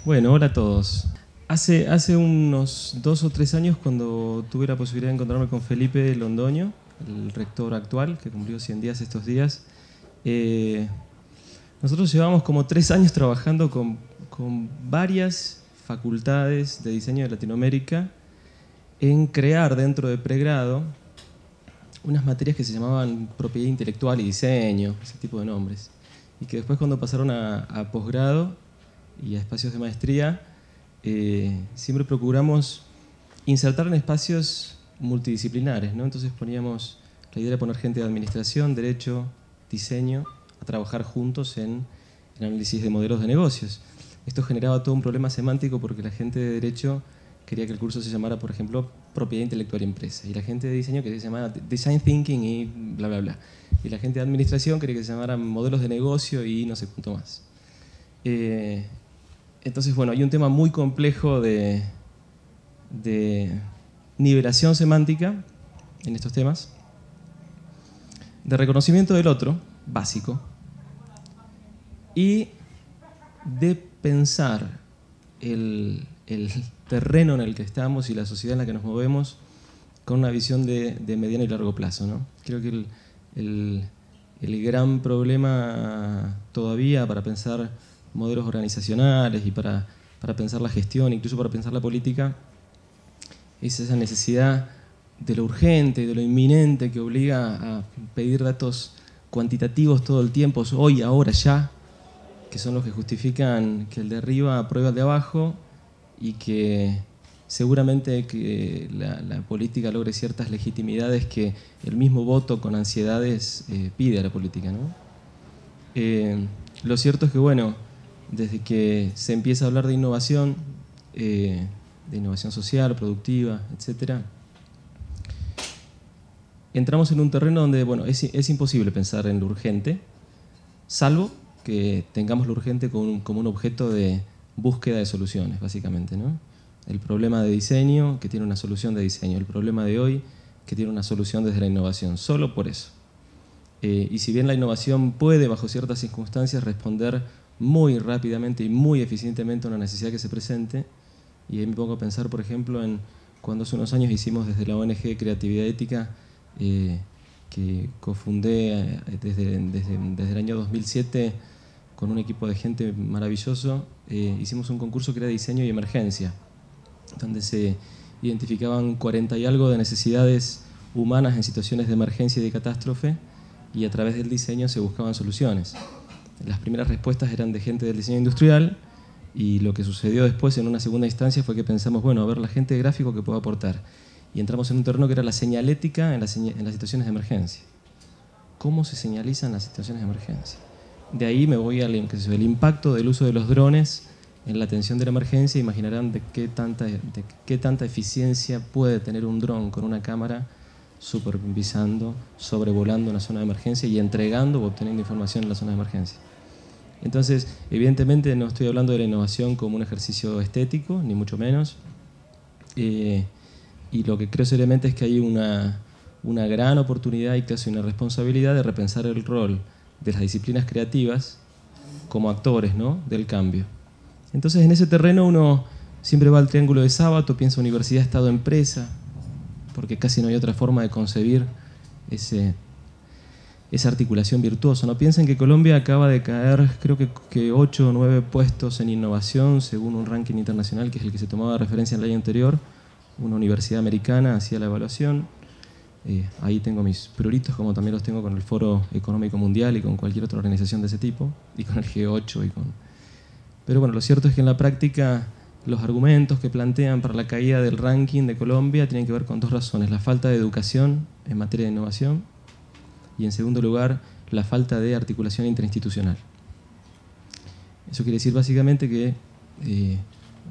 Bueno, hola a todos. Hace unos 2 o 3 años, cuando tuve la posibilidad de encontrarme con Felipe Londoño, el rector actual, que cumplió 100 días estos días, nosotros llevamos como 3 años trabajando con varias facultades de diseño de Latinoamérica en crear dentro de pregrado unas materias que se llamaban propiedad intelectual y diseño, ese tipo de nombres, y que después cuando pasaron a posgrado y a espacios de maestría, siempre procuramos insertar en espacios multidisciplinares, ¿no? Entonces poníamos, la idea era poner gente de administración, derecho, diseño, a trabajar juntos en el análisis de modelos de negocios. Esto generaba todo un problema semántico porque la gente de derecho quería que el curso se llamara, por ejemplo, propiedad intelectual y empresa, y la gente de diseño quería que se llamara design thinking y bla, bla, bla. Y la gente de administración quería que se llamara modelos de negocio y no sé cuánto más. Entonces, bueno, hay un tema muy complejo de nivelación semántica en estos temas, de reconocimiento del otro, básico, y de pensar el terreno en el que estamos y la sociedad en la que nos movemos con una visión de mediano y largo plazo, ¿no? Creo que el gran problema todavía para pensar modelos organizacionales y para pensar la gestión, incluso para pensar la política, es esa necesidad de lo urgente, de lo inminente que obliga a pedir datos cuantitativos todo el tiempo, hoy, ahora, ya, que son los que justifican que el de arriba aprueba al de abajo y que seguramente que la política logre ciertas legitimidades que el mismo voto con ansiedades pide a la política, ¿no? Lo cierto es que, bueno, desde que se empieza a hablar de innovación social, productiva, etc., entramos en un terreno donde, bueno, es imposible pensar en lo urgente, salvo que tengamos lo urgente como un objeto de búsqueda de soluciones, básicamente, ¿no? El problema de diseño, que tiene una solución de diseño. El problema de hoy, que tiene una solución desde la innovación. Solo por eso. Y si bien la innovación puede, bajo ciertas circunstancias, responder muy rápidamente y muy eficientemente a una necesidad que se presente, y ahí me pongo a pensar, por ejemplo, en cuando hace unos años hicimos desde la ONG Creatividad Ética, que cofundé desde el año 2007 con un equipo de gente maravilloso, hicimos un concurso que era diseño y emergencia, donde se identificaban 40 y algo de necesidades humanas en situaciones de emergencia y de catástrofe, y a través del diseño se buscaban soluciones. Las primeras respuestas eran de gente del diseño industrial, y lo que sucedió después en una segunda instancia fue que pensamos, bueno, a ver la gente de gráfico que puede aportar. Y entramos en un terreno que era la señalética en las situaciones de emergencia. ¿Cómo se señalizan las situaciones de emergencia? De ahí me voy al impacto del uso de los drones en la atención de la emergencia. Imaginarán de qué tanta eficiencia puede tener un dron con una cámara supervisando, sobrevolando una zona de emergencia y entregando o obteniendo información en la zona de emergencia. Entonces, evidentemente no estoy hablando de la innovación como un ejercicio estético, ni mucho menos. Y lo que creo seriamente es que hay una gran oportunidad y casi una responsabilidad de repensar el rol de las disciplinas creativas como actores, ¿no?, del cambio. Entonces, en ese terreno uno siempre va al triángulo de Sábato, piensa universidad, Estado, empresa, porque casi no hay otra forma de concebir esa articulación virtuosa, ¿no? Piensen que Colombia acaba de caer, creo que 8 o 9 puestos en innovación, según un ranking internacional que es el que se tomaba de referencia en el año anterior. Una universidad americana hacía la evaluación. Ahí tengo mis pruritos, como también los tengo con el Foro Económico Mundial y con cualquier otra organización de ese tipo, y con el G8. Pero bueno, lo cierto es que en la práctica los argumentos que plantean para la caída del ranking de Colombia tienen que ver con dos razones: la falta de educación en materia de innovación y, en segundo lugar, la falta de articulación interinstitucional. Eso quiere decir básicamente que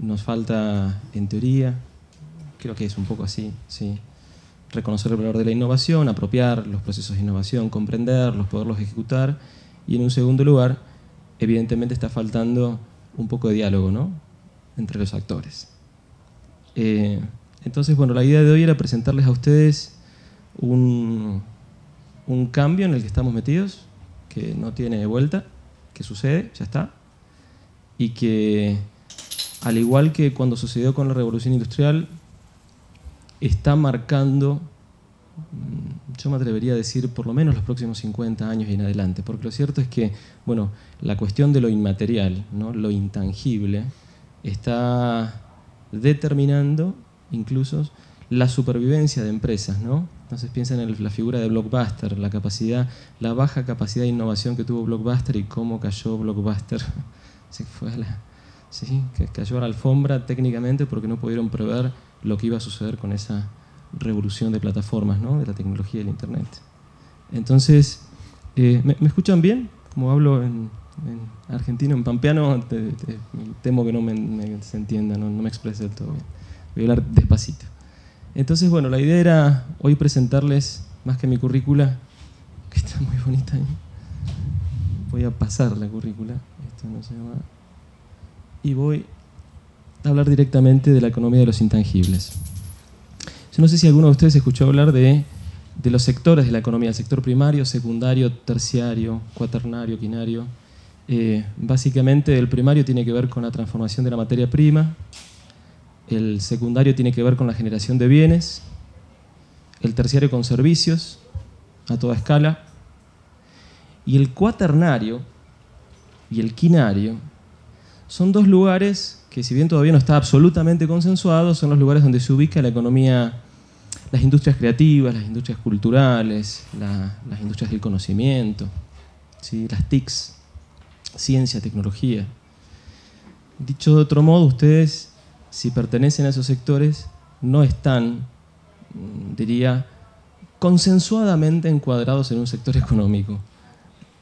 nos falta, en teoría, creo que es un poco así, ¿sí?, reconocer el valor de la innovación, apropiar los procesos de innovación, comprenderlos, poderlos ejecutar, y en un segundo lugar, evidentemente está faltando un poco de diálogo, ¿no?, entre los actores. Entonces, bueno, la idea de hoy era presentarles a ustedes un cambio en el que estamos metidos, que no tiene vuelta, que sucede, ya está, y que al igual que cuando sucedió con la Revolución Industrial, está marcando, yo me atrevería a decir, por lo menos los próximos 50 años y en adelante. Porque lo cierto es que, bueno, la cuestión de lo inmaterial, ¿no?, lo intangible, está determinando incluso la supervivencia de empresas, ¿no? Entonces piensen en la figura de Blockbuster, la baja capacidad de innovación que tuvo Blockbuster y cómo cayó Blockbuster. Que cayó a la alfombra técnicamente porque no pudieron prever lo que iba a suceder con esa revolución de plataformas, ¿no?, de la tecnología y el Internet. Entonces, ¿me escuchan bien? Como hablo en argentino, en pampeano, temo que no se entienda, no me exprese del todo bien. Voy a hablar despacito. Entonces, bueno, la idea era hoy presentarles, más que mi currícula, que está muy bonita ahí. Voy a pasar la currícula, esto no se llama. Y voy a hablar directamente de la economía de los intangibles. Yo no sé si alguno de ustedes escuchó hablar de los sectores de la economía, el sector primario, secundario, terciario, cuaternario, quinario. Básicamente el primario tiene que ver con la transformación de la materia prima, el secundario tiene que ver con la generación de bienes, el terciario con servicios a toda escala, y el cuaternario y el quinario son dos lugares que, si bien todavía no está absolutamente consensuado, son los lugares donde se ubica la economía, las industrias creativas, las industrias culturales, las industrias del conocimiento, ¿sí?, las TICs, ciencia, tecnología. Dicho de otro modo, ustedes, si pertenecen a esos sectores, no están, diría, consensuadamente encuadrados en un sector económico.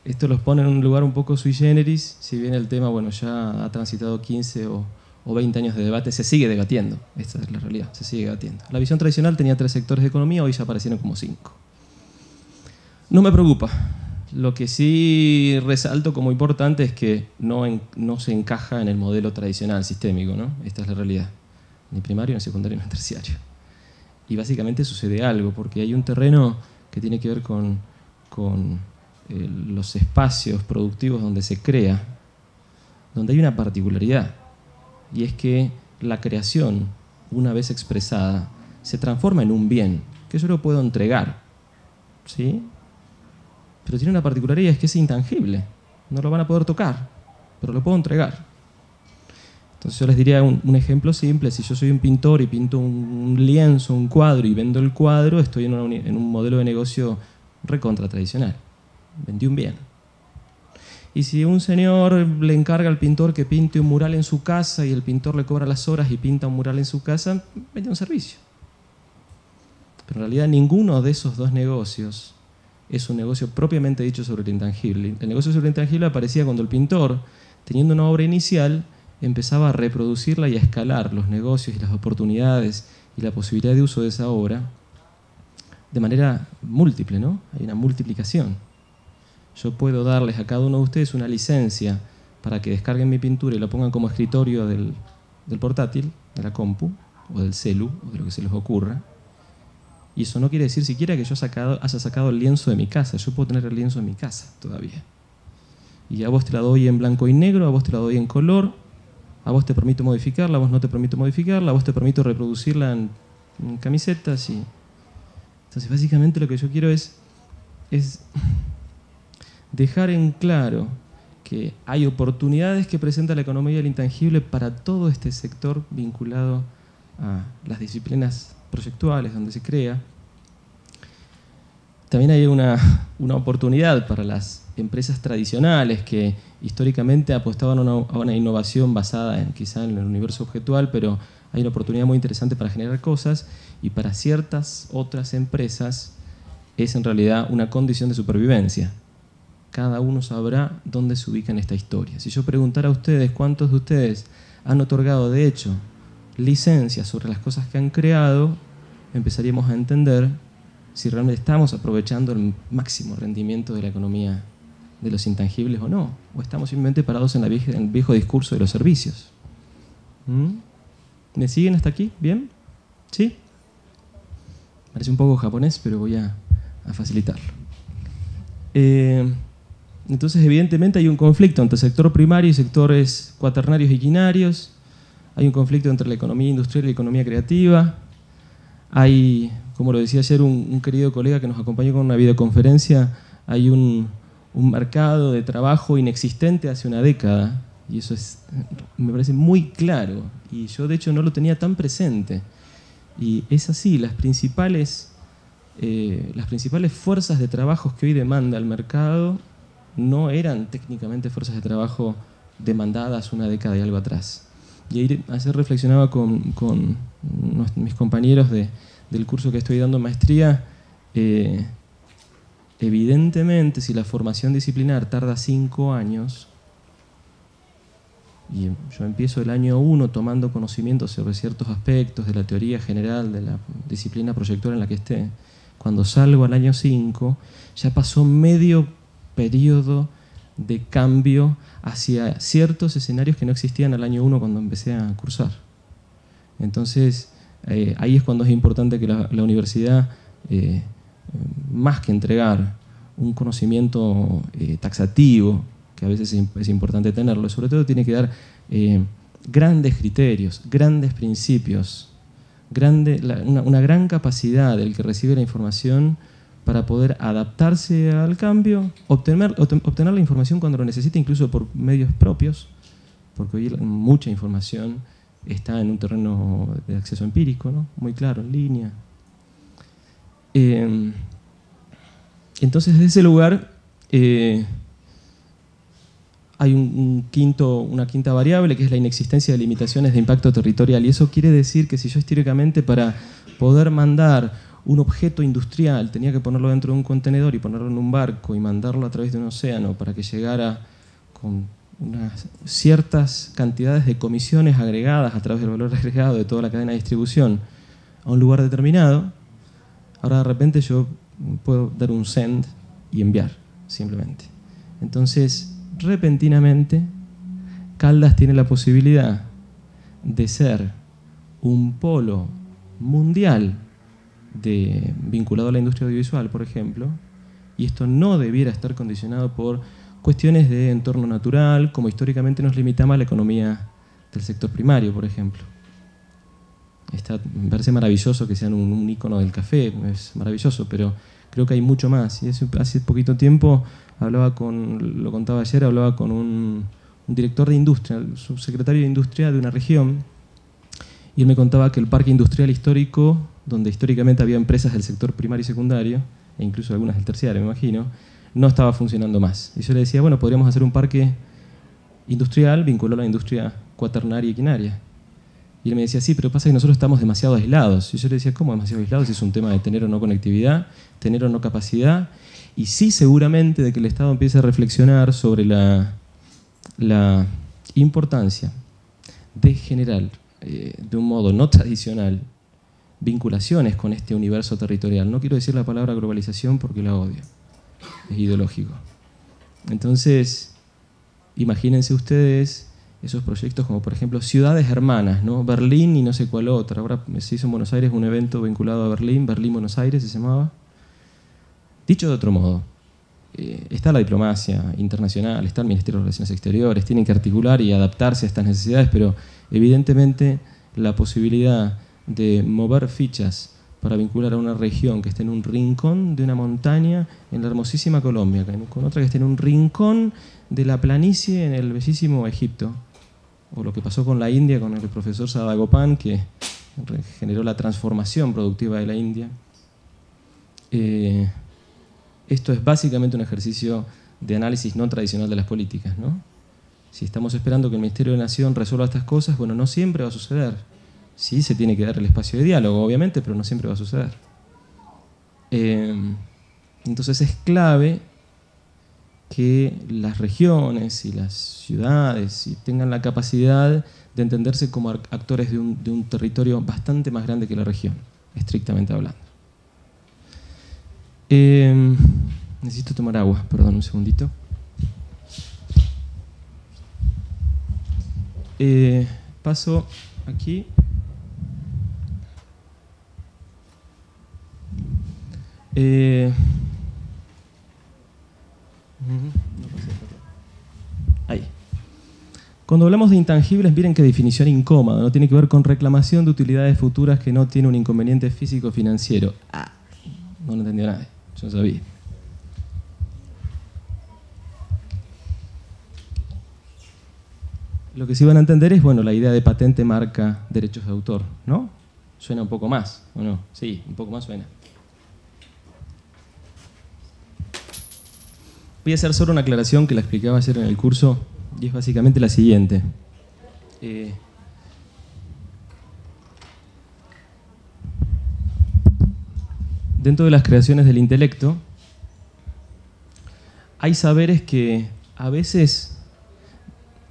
Esto los pone en un lugar un poco sui generis, si bien el tema, bueno, ya ha transitado 15 o 20 años de debate, se sigue debatiendo, esta es la realidad, se sigue debatiendo. La visión tradicional tenía 3 sectores de economía, hoy ya aparecieron como 5. No me preocupa. Lo que sí resalto como importante es que no se encaja en el modelo tradicional sistémico, ¿no? Esta es la realidad. Ni primario, ni secundario, ni terciario. Y básicamente sucede algo, porque hay un terreno que tiene que ver con los espacios productivos donde se crea, donde hay una particularidad, y es que la creación, una vez expresada, se transforma en un bien, que yo lo puedo entregar, ¿sí? Pero tiene una particularidad, es que es intangible, no lo van a poder tocar, pero lo puedo entregar. Entonces yo les diría un ejemplo simple: si yo soy un pintor y pinto un lienzo, un cuadro, y vendo el cuadro, estoy en un modelo de negocio recontra tradicional. Vendí un bien. Y si un señor le encarga al pintor que pinte un mural en su casa y el pintor le cobra las horas y pinta un mural en su casa, vende un servicio. Pero en realidad ninguno de esos dos negocios es un negocio propiamente dicho sobre el intangible. El negocio sobre el intangible aparecía cuando el pintor, teniendo una obra inicial, empezaba a reproducirla y a escalar los negocios y las oportunidades y la posibilidad de uso de esa obra de manera múltiple, ¿no? Hay una multiplicación. Yo puedo darles a cada uno de ustedes una licencia para que descarguen mi pintura y la pongan como escritorio del portátil, de la compu, o del celu, o de lo que se les ocurra. Y eso no quiere decir siquiera que yo haya sacado el lienzo de mi casa. Yo puedo tener el lienzo en mi casa todavía. Y a vos te la doy en blanco y negro, a vos te la doy en color, a vos te permito modificarla, a vos no te permito modificarla, a vos te permito reproducirla en camisetas. Entonces, básicamente lo que yo quiero es dejar en claro que hay oportunidades que presenta la economía del intangible para todo este sector vinculado a las disciplinas proyectuales donde se crea. También hay una oportunidad para las empresas tradicionales que históricamente apostaban a una innovación basada quizá en el universo objetual, pero hay una oportunidad muy interesante para generar cosas, y para ciertas otras empresas es en realidad una condición de supervivencia. Cada uno sabrá dónde se ubica en esta historia. Si yo preguntara a ustedes cuántos de ustedes han otorgado, de hecho, licencias sobre las cosas que han creado, empezaríamos a entender si realmente estamos aprovechando el máximo rendimiento de la economía de los intangibles o no, o estamos simplemente parados en el viejo discurso de los servicios. ¿Me siguen hasta aquí? ¿Bien? ¿Sí? Parece un poco japonés, pero voy a facilitarlo. Entonces, evidentemente hay un conflicto entre sector primario y sectores cuaternarios y quinarios. hay un conflicto entre la economía industrial y la economía creativa. Hay, como lo decía ayer un querido colega que nos acompañó con una videoconferencia, hay un mercado de trabajo inexistente hace una década, y eso me parece muy claro, y yo de hecho no lo tenía tan presente. Y es así, las principales fuerzas de trabajo que hoy demanda el mercado no eran técnicamente fuerzas de trabajo demandadas una década y algo atrás. Y ayer reflexionaba con mis compañeros del curso que estoy dando en maestría. Evidentemente, si la formación disciplinar tarda 5 años, y yo empiezo el año 1 tomando conocimiento sobre ciertos aspectos de la teoría general de la disciplina proyectual en la que esté, cuando salgo al año 5, ya pasó medio periodo de cambio hacia ciertos escenarios que no existían al año 1 cuando empecé a cursar. Entonces, ahí es cuando es importante que la universidad, más que entregar un conocimiento taxativo, que a veces es importante tenerlo, sobre todo tiene que dar grandes criterios, grandes principios, una gran capacidad del que recibe la información para poder adaptarse al cambio, obtener la información cuando lo necesite, incluso por medios propios, porque hoy mucha información está en un terreno de acceso empírico, ¿no? Muy claro, en línea. Entonces, desde ese lugar hay una quinta variable, que es la inexistencia de limitaciones de impacto territorial. Y eso quiere decir que si yo históricamente, para poder mandar un objeto industrial, tenía que ponerlo dentro de un contenedor y ponerlo en un barco y mandarlo a través de un océano para que llegara con unas ciertas cantidades de comisiones agregadas a través del valor agregado de toda la cadena de distribución a un lugar determinado, ahora de repente yo puedo dar un send y enviar, simplemente. Entonces, repentinamente, Caldas tiene la posibilidad de ser un polo mundial vinculado a la industria audiovisual, por ejemplo, y esto no debiera estar condicionado por cuestiones de entorno natural, como históricamente nos limitaba la economía del sector primario, por ejemplo. Me parece maravilloso que sean un ícono del café, es maravilloso, pero creo que hay mucho más. Y hace poquito tiempo lo contaba ayer, hablaba con un director de industria, el subsecretario de industria de una región, y él me contaba que el parque industrial histórico, donde históricamente había empresas del sector primario y secundario, e incluso algunas del terciario, me imagino, no estaba funcionando más. Y yo le decía, bueno, podríamos hacer un parque industrial vinculado a la industria cuaternaria y quinaria. Y él me decía, sí, pero pasa que nosotros estamos demasiado aislados. Y yo le decía, ¿cómo demasiado aislados? Si es un tema de tener o no conectividad, tener o no capacidad. Y sí, seguramente, de que el Estado empiece a reflexionar sobre la importancia de generar, de un modo no tradicional, vinculaciones con este universo territorial. No quiero decir la palabra globalización porque la odio, es ideológico. Entonces, imagínense ustedes esos proyectos como, por ejemplo, ciudades hermanas, ¿no? Berlín y no sé cuál otra. Ahora se hizo en Buenos Aires un evento vinculado a Berlín-Buenos Aires se llamaba. Dicho de otro modo, está la diplomacia internacional, está el Ministerio de Relaciones Exteriores, tienen que articular y adaptarse a estas necesidades, pero evidentemente la posibilidad de mover fichas para vincular a una región que esté en un rincón de una montaña en la hermosísima Colombia, con otra que esté en un rincón de la planicie en el bellísimo Egipto, o lo que pasó con la India, con el profesor Sadagopan, que generó la transformación productiva de la India. Esto es básicamente un ejercicio de análisis no tradicional de las políticas, ¿no? Si estamos esperando que el Ministerio de Nación resuelva estas cosas, bueno, no siempre va a suceder. Sí, se tiene que dar el espacio de diálogo, obviamente, pero no siempre va a suceder. Entonces es clave que las regiones y las ciudades tengan la capacidad de entenderse como actores de un territorio bastante más grande que la región, estrictamente hablando. Necesito tomar agua, perdón, un segundito. Paso aquí. Ahí. Cuando hablamos de intangibles, miren qué definición incómoda, no tiene que ver con reclamación de utilidades futuras que no tiene un inconveniente físico-financiero. No lo entendió nadie, yo no sabía. Lo que sí van a entender es, bueno, la idea de patente, marca, derechos de autor, ¿no? Suena un poco más, ¿o no? Sí, un poco más suena. Voy a hacer solo una aclaración que la explicaba ayer en el curso y es básicamente la siguiente. Dentro de las creaciones del intelecto hay saberes que a veces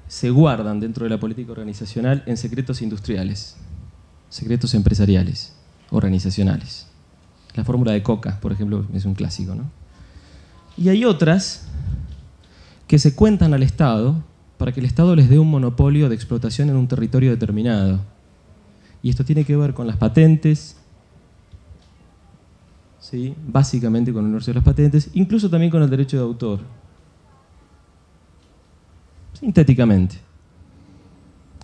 se guardan dentro de la política organizacional en secretos industriales, secretos empresariales, organizacionales. La fórmula de Coca, por ejemplo, es un clásico, ¿no? Y hay otras que se cuentan al Estado para que el Estado les dé un monopolio de explotación en un territorio determinado. Y esto tiene que ver con las patentes, ¿sí? Básicamente con el universo de las patentes, incluso también con el derecho de autor. Sintéticamente.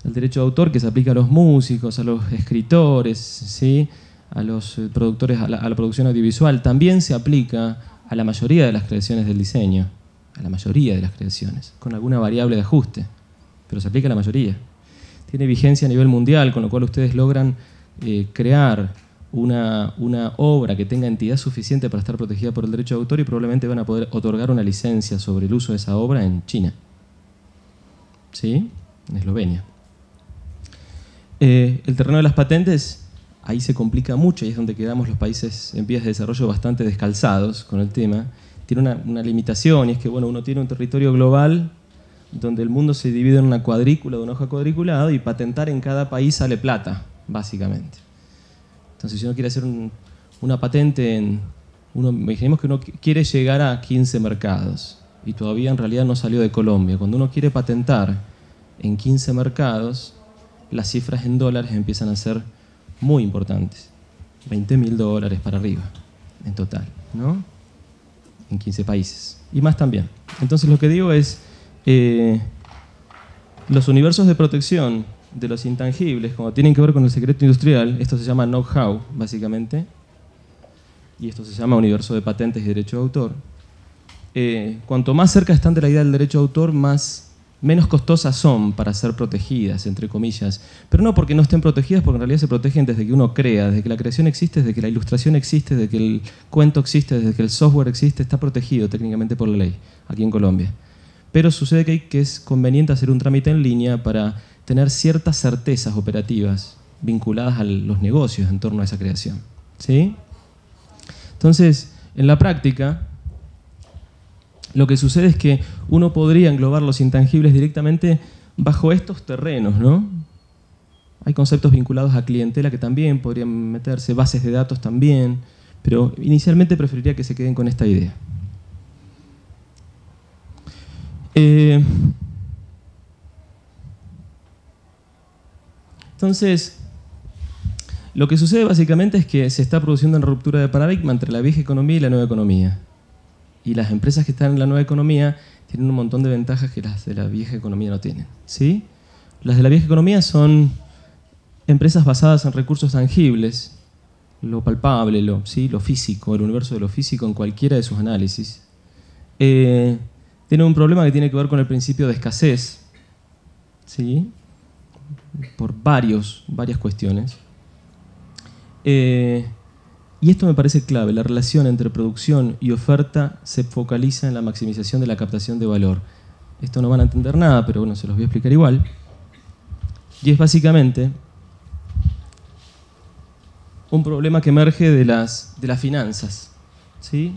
El derecho de autor que se aplica a los músicos, a los escritores, ¿sí? A los productores, a la producción audiovisual, también se aplica a la mayoría de las creaciones del diseño, a la mayoría de las creaciones, con alguna variable de ajuste, pero se aplica a la mayoría. Tiene vigencia a nivel mundial, con lo cual ustedes logran crear una obra que tenga entidad suficiente para estar protegida por el derecho de autor y probablemente van a poder otorgar una licencia sobre el uso de esa obra en China. ¿Sí? En Eslovenia. El terreno de las patentes, ahí se complica mucho y es donde quedamos los países en vías de desarrollo bastante descalzados con el tema. Tiene una limitación y es que bueno, uno tiene un territorio global donde el mundo se divide en una cuadrícula, de una hoja cuadriculada y patentar en cada país sale plata, básicamente. Entonces si uno quiere hacer una patente imaginemos que uno quiere llegar a 15 mercados y todavía en realidad no salió de Colombia. Cuando uno quiere patentar en 15 mercados, las cifras en dólares empiezan a ser muy importantes. $20.000 para arriba, en total, ¿no? En 15 países. Y más también. Entonces lo que digo es, los universos de protección de los intangibles, como tienen que ver con el secreto industrial, esto se llama know-how, básicamente, y esto se llama universo de patentes y derecho de autor. Cuanto más cerca están de la idea del derecho de autor, menos costosas son para ser protegidas, entre comillas. Pero no porque no estén protegidas, porque en realidad se protegen desde que uno crea, desde que la creación existe, desde que la ilustración existe, desde que el cuento existe, desde que el software existe, está protegido técnicamente por la ley, aquí en Colombia. Pero sucede que es conveniente hacer un trámite en línea para tener ciertas certezas operativas vinculadas a los negocios en torno a esa creación. ¿Sí? Entonces, en la práctica, lo que sucede es que uno podría englobar los intangibles directamente bajo estos terrenos, ¿no? Hay conceptos vinculados a clientela que también podrían meterse, bases de datos también, pero inicialmente preferiría que se queden con esta idea. Entonces, lo que sucede básicamente es que se está produciendo una ruptura de paradigma entre la vieja economía y la nueva economía. Y las empresas que están en la nueva economía tienen un montón de ventajas que las de la vieja economía no tienen, ¿sí? Las de la vieja economía son empresas basadas en recursos tangibles, lo palpable, lo físico, el universo de lo físico en cualquiera de sus análisis. Tienen un problema que tiene que ver con el principio de escasez, ¿sí? Por varias cuestiones. Y esto me parece clave, la relación entre producción y oferta se focaliza en la maximización de la captación de valor. Esto no van a entender nada, pero bueno, se los voy a explicar igual. Y es básicamente un problema que emerge de las finanzas, ¿sí?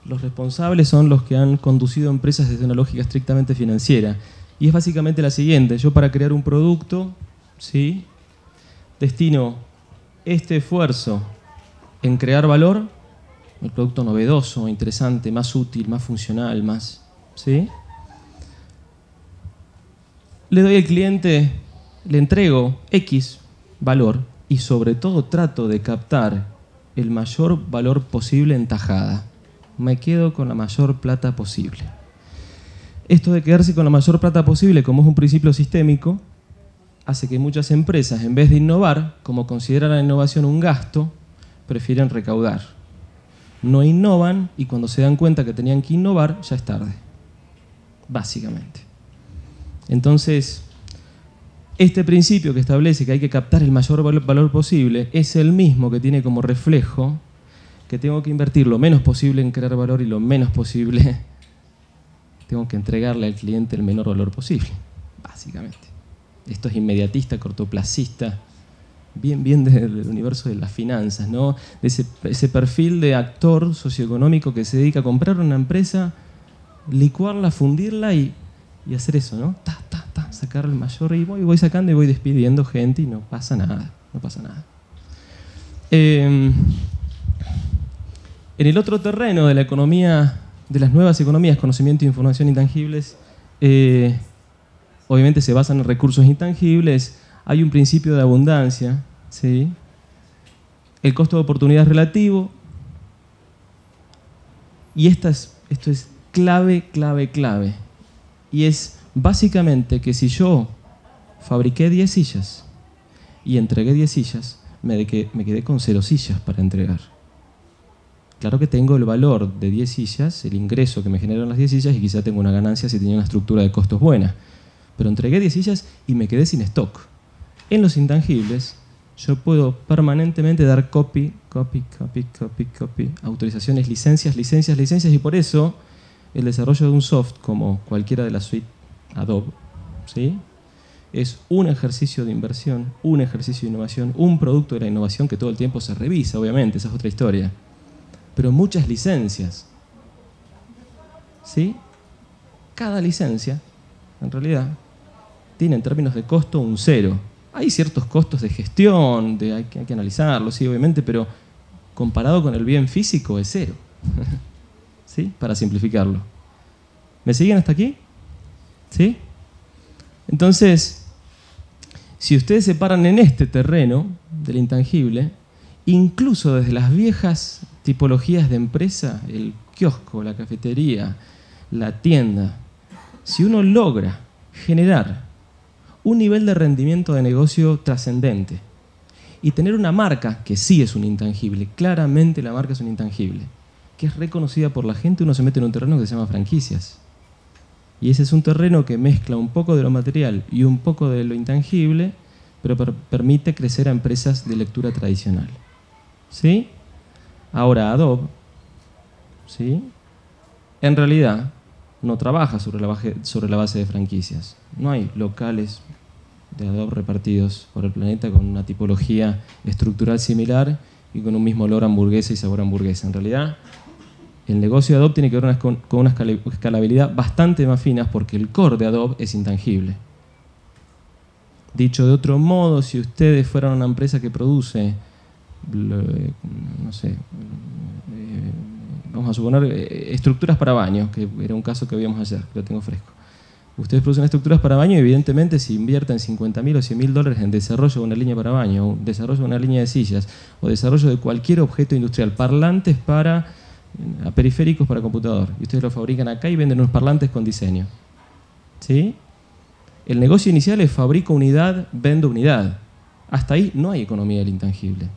Los responsables son los que han conducido empresas desde una lógica estrictamente financiera. Y es básicamente la siguiente, yo para crear un producto, ¿sí? Destino este esfuerzo en crear valor, el producto novedoso, interesante, más útil, más funcional, más, ¿sí? Le doy al cliente, le entrego X valor y sobre todo trato de captar el mayor valor posible en tajada. Me quedo con la mayor plata posible. Esto de quedarse con la mayor plata posible, como es un principio sistémico, hace que muchas empresas, en vez de innovar, como consideran la innovación un gasto, prefieren recaudar. No innovan y cuando se dan cuenta que tenían que innovar, ya es tarde, básicamente. Entonces, este principio que establece que hay que captar el mayor valor posible es el mismo que tiene como reflejo que tengo que invertir lo menos posible en crear valor y lo menos posible tengo que entregarle al cliente el menor valor posible, básicamente. Esto es inmediatista, cortoplacista, bien del universo de las finanzas, ¿no? De ese perfil de actor socioeconómico que se dedica a comprar una empresa, licuarla, fundirla y hacer eso, ¿no? Sacar el mayor y voy sacando y voy despidiendo gente y no pasa nada, no pasa nada. En el otro terreno de la economía, de las nuevas economías, conocimiento e información intangibles, obviamente se basan en recursos intangibles, hay un principio de abundancia, ¿sí? El costo de oportunidad es relativo, y esto es clave, y es básicamente que si yo fabriqué 10 sillas y entregué 10 sillas, me quedé con 0 sillas para entregar. Claro que tengo el valor de 10 sillas, el ingreso que me generaron las 10 sillas y quizá tengo una ganancia si tenía una estructura de costos buena. Pero entregué 10 sillas y me quedé sin stock. En los intangibles, yo puedo permanentemente dar copy, autorizaciones, licencias, y por eso el desarrollo de un soft como cualquiera de la suite Adobe, ¿sí? Es un ejercicio de inversión, un ejercicio de innovación, un producto de la innovación que todo el tiempo se revisa, obviamente, esa es otra historia. Pero muchas licencias, ¿sí? Cada licencia, en realidad, tiene en términos de costo un 0. Hay ciertos costos de gestión, hay que analizarlo, sí, obviamente, pero comparado con el bien físico es 0. ¿Sí? Para simplificarlo. ¿Me siguen hasta aquí? ¿Sí? Entonces, si ustedes se paran en este terreno del intangible, incluso desde las viejas tipologías de empresa, el kiosco, la cafetería, la tienda, si uno logra generar un nivel de rendimiento de negocio trascendente y tener una marca que sí es un intangible, claramente la marca es un intangible, que es reconocida por la gente, uno se mete en un terreno que se llama franquicias. Y ese es un terreno que mezcla un poco de lo material y un poco de lo intangible, pero permite crecer a empresas de lectura tradicional. ¿Sí? Ahora, Adobe, ¿sí? En realidad, no trabaja sobre la base de franquicias. No hay locales de Adobe repartidos por el planeta con una tipología estructural similar y con un mismo olor a hamburguesa y sabor a hamburguesa. En realidad, el negocio de Adobe tiene que ver con una escalabilidad bastante más fina porque el core de Adobe es intangible. Dicho de otro modo, si ustedes fueran una empresa que produce, no sé, vamos a suponer estructuras para baño, que era un caso que vimos ayer, que lo tengo fresco. Ustedes producen estructuras para baño y evidentemente si invierten $50.000 o $100.000 en desarrollo de una línea para baño, o desarrollo de una línea de sillas, o desarrollo de cualquier objeto industrial, parlantes para periféricos para computador, y ustedes lo fabrican acá y venden unos parlantes con diseño. ¿Sí? El negocio inicial es fabrico unidad, vendo unidad. Hasta ahí no hay economía del intangible.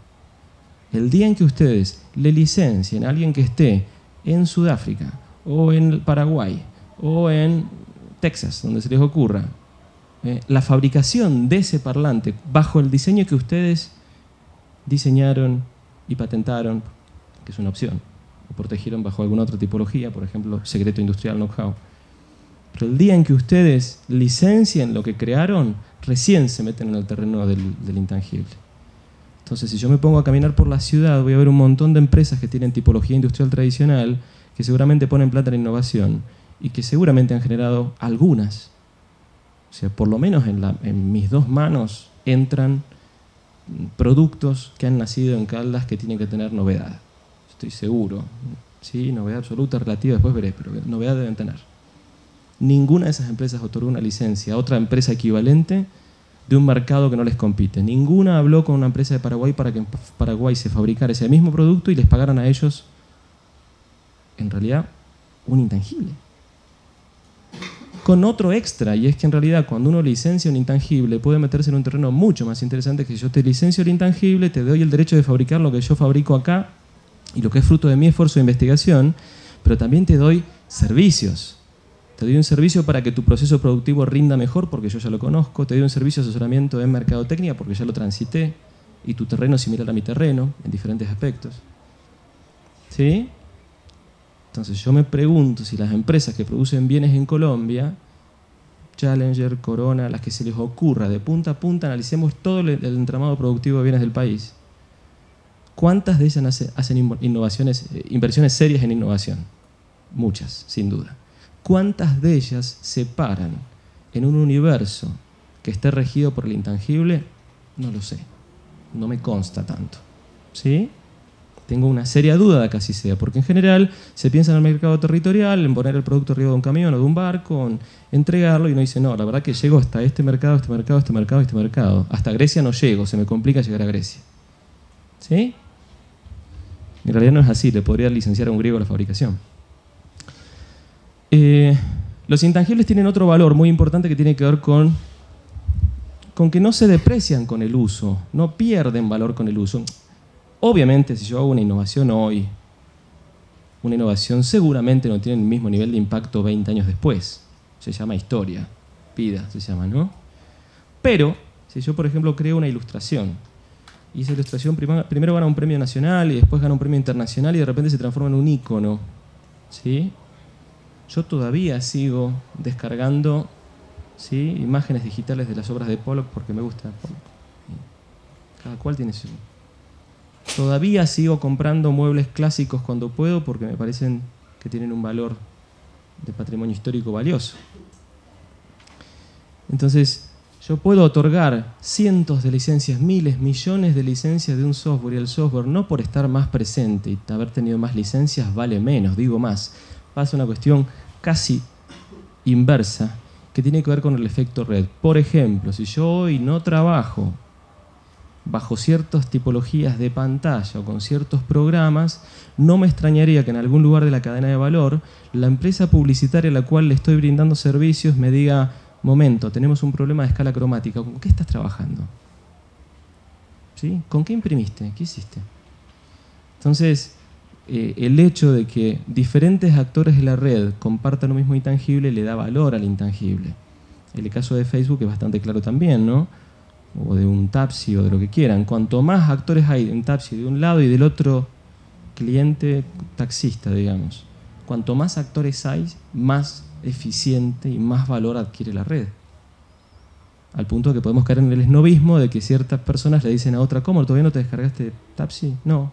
El día en que ustedes le licencien a alguien que esté en Sudáfrica, o en Paraguay, o en Texas, donde se les ocurra, la fabricación de ese parlante bajo el diseño que ustedes diseñaron y patentaron, que es una opción, o protegieron bajo alguna otra tipología, por ejemplo, secreto industrial, know-how. Pero el día en que ustedes licencien lo que crearon, recién se meten en el terreno del intangible. Entonces, si yo me pongo a caminar por la ciudad, voy a ver un montón de empresas que tienen tipología industrial tradicional, que seguramente ponen plata en innovación y que seguramente han generado algunas. O sea, por lo menos en mis dos manos entran productos que han nacido en Caldas que tienen que tener novedad. Estoy seguro. Sí, novedad absoluta, relativa, después veré, pero novedad deben tener. Ninguna de esas empresas otorgó una licencia a otra empresa equivalente de un mercado que no les compite. Ninguna habló con una empresa de Paraguay para que en Paraguay se fabricara ese mismo producto y les pagaran a ellos, en realidad, un intangible. con otro extra, y es que en realidad cuando uno licencia un intangible puede meterse en un terreno mucho más interesante, que yo te licencio el intangible, te doy el derecho de fabricar lo que yo fabrico acá y lo que es fruto de mi esfuerzo de investigación, pero también te doy servicios. Te doy un servicio para que tu proceso productivo rinda mejor porque yo ya lo conozco, te doy un servicio de asesoramiento en mercadotecnia porque ya lo transité y tu terreno es similar a mi terreno en diferentes aspectos. ¿Sí? Entonces yo me pregunto si las empresas que producen bienes en Colombia, Challenger, Corona, las que se les ocurra, de punta a punta, analicemos todo el entramado productivo de bienes del país. ¿Cuántas de ellas hacen inversiones serias en innovación? Muchas, sin duda. ¿Cuántas de ellas se paran en un universo que esté regido por el intangible? No lo sé. No me consta tanto. ¿Sí? Tengo una seria duda de que así sea, porque en general se piensa en el mercado territorial, en poner el producto arriba de un camión o de un barco, en entregarlo, y uno dice, no, la verdad que llego hasta este mercado, este mercado, este mercado, este mercado. Hasta Grecia no llego, se me complica llegar a Grecia. ¿Sí? En realidad no es así, le podría licenciar a un griego la fabricación. Los intangibles tienen otro valor muy importante que tiene que ver con que no se deprecian con el uso, no pierden valor con el uso. Obviamente, si yo hago una innovación hoy, una innovación seguramente no tiene el mismo nivel de impacto 20 años después. Se llama historia, vida se llama, ¿no? Pero, si yo, por ejemplo, creo una ilustración, y esa ilustración primero gana un premio nacional y después gana un premio internacional y de repente se transforma en un ícono, ¿sí? Yo todavía sigo descargando, ¿sí?, imágenes digitales de las obras de Pollock porque me gusta Pollock. Cada cual tiene su... Todavía sigo comprando muebles clásicos cuando puedo porque me parecen que tienen un valor de patrimonio histórico valioso. Entonces, yo puedo otorgar cientos de licencias, miles, millones de licencias de un software, y el software, no por estar más presente y haber tenido más licencias, vale menos, digo más. Pasa una cuestión casi inversa que tiene que ver con el efecto red. Por ejemplo, si yo hoy no trabajo bajo ciertas tipologías de pantalla o con ciertos programas, no me extrañaría que en algún lugar de la cadena de valor la empresa publicitaria a la cual le estoy brindando servicios me diga, momento, tenemos un problema de escala cromática, ¿con qué estás trabajando? ¿Sí? ¿Con qué imprimiste? ¿Qué hiciste? Entonces, el hecho de que diferentes actores de la red compartan un mismo intangible le da valor al intangible. El caso de Facebook es bastante claro también, ¿no? O de un taxi o de lo que quieran. Cuanto más actores hay de un taxi de un lado y del otro cliente taxista, digamos, cuanto más actores hay, más eficiente y más valor adquiere la red. Al punto que podemos caer en el esnobismo de que ciertas personas le dicen a otra, ¿cómo? ¿Todavía no te descargaste taxi? No.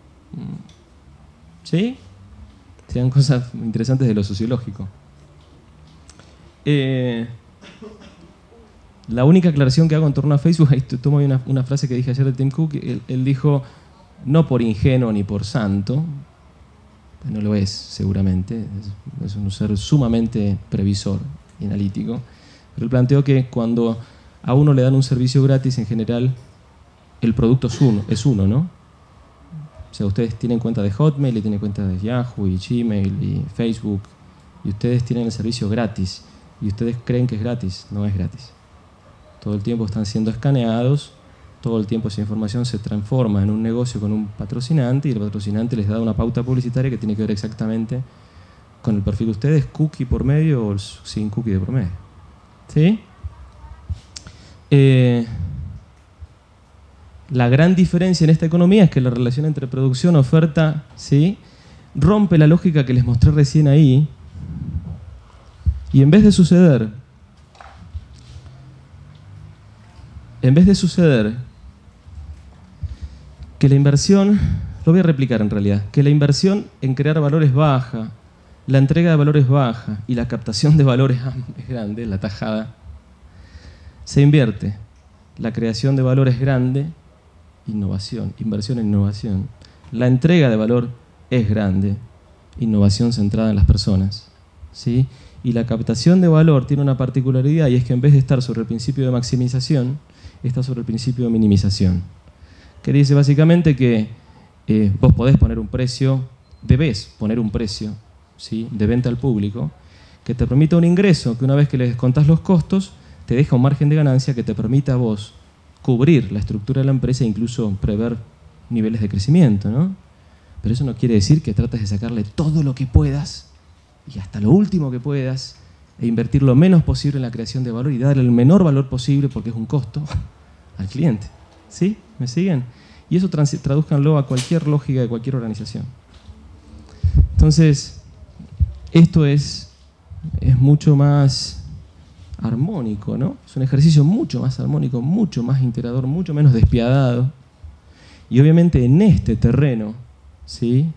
¿Sí? Sean cosas interesantes de lo sociológico. La única aclaración que hago en torno a Facebook, ahí tomo una frase que dije ayer de Tim Cook, él dijo, no por ingenuo ni por santo, no lo es seguramente, es un ser sumamente previsor y analítico, pero él planteó que cuando a uno le dan un servicio gratis, en general el producto es uno, ¿no? O sea, ustedes tienen cuenta de Hotmail y tienen cuenta de Yahoo y Gmail y Facebook, y ustedes tienen el servicio gratis y ustedes creen que es gratis. No es gratis. Todo el tiempo están siendo escaneados, todo el tiempo esa información se transforma en un negocio con un patrocinante y el patrocinante les da una pauta publicitaria que tiene que ver exactamente con el perfil de ustedes, cookie por medio o sin cookie de por medio. ¿Sí? La gran diferencia en esta economía es que la relación entre producción y oferta, ¿sí?, rompe la lógica que les mostré recién ahí, y en vez de suceder que la inversión, lo voy a replicar en realidad, que la inversión en crear valor es baja, la entrega de valor es baja y la captación de valor es grande, la tajada, se invierte. La creación de valor es grande, inversión en innovación. La entrega de valor es grande, innovación centrada en las personas, ¿sí? Y la captación de valor tiene una particularidad, y es que en vez de estar sobre el principio de maximización, está sobre el principio de minimización. Que dice básicamente que vos podés poner un precio, debés poner un precio, ¿sí?, de venta al público, que te permita un ingreso que una vez que le descontás los costos, te deja un margen de ganancia que te permita a vos cubrir la estructura de la empresa e incluso prever niveles de crecimiento, ¿no? Pero eso no quiere decir que trates de sacarle todo lo que puedas y hasta lo último que puedas e invertir lo menos posible en la creación de valor y darle el menor valor posible porque es un costo al cliente. ¿Sí? ¿Me siguen? Y eso tradúzcanlo a cualquier lógica de cualquier organización. Entonces, esto es mucho más armónico, ¿no? Es un ejercicio mucho más armónico, mucho más integrador, mucho menos despiadado. Y obviamente en este terreno, ¿sí?,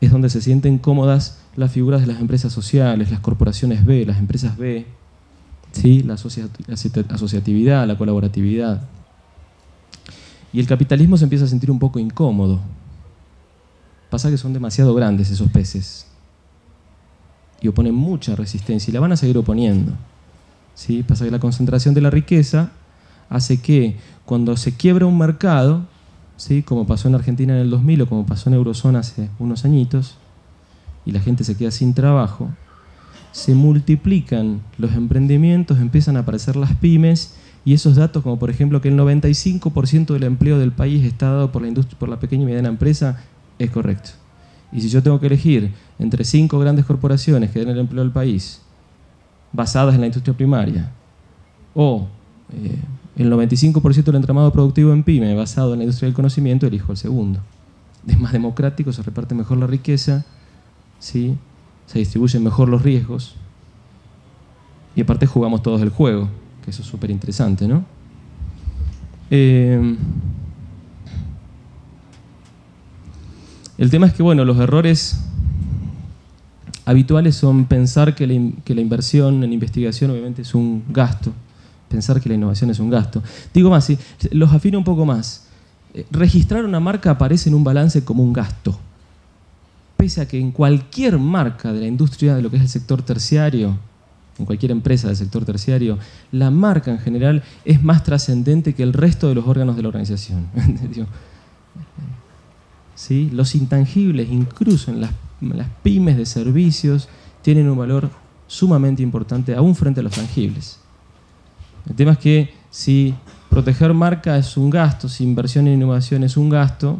es donde se sienten cómodas las figuras de las empresas sociales, las corporaciones B, las empresas B, ¿sí?, la asociatividad, la colaboratividad. Y el capitalismo se empieza a sentir un poco incómodo. Pasa que son demasiado grandes esos peces y oponen mucha resistencia y la van a seguir oponiendo, ¿sí? Pasa que la concentración de la riqueza hace que cuando se quiebra un mercado, ¿sí?, como pasó en Argentina en el 2000 o como pasó en Eurozona hace unos añitos, y la gente se queda sin trabajo, se multiplican los emprendimientos, empiezan a aparecer las pymes, y esos datos, como por ejemplo que el 95% del empleo del país está dado por la pequeña y mediana empresa, es correcto. Y si yo tengo que elegir entre 5 grandes corporaciones que den el empleo al país, basadas en la industria primaria, o el 95% del entramado productivo en pyme basado en la industria del conocimiento, elijo el segundo. Es más democrático, se reparte mejor la riqueza, ¿sí?, se distribuyen mejor los riesgos y aparte jugamos todos el juego, que eso es súper interesante, ¿no? El tema es que, bueno, los errores habituales son pensar que la inversión en investigación obviamente es un gasto, pensar que la innovación es un gasto. Digo más, sí, los afino un poco más. Registrar una marca aparece en un balance como un gasto, pese a que en cualquier marca de la industria de lo que es el sector terciario, en cualquier empresa del sector terciario, la marca en general es más trascendente que el resto de los órganos de la organización. ¿Sí? Los intangibles, incluso en las pymes de servicios, tienen un valor sumamente importante aún frente a los tangibles. El tema es que si proteger marca es un gasto, si inversión en innovación es un gasto,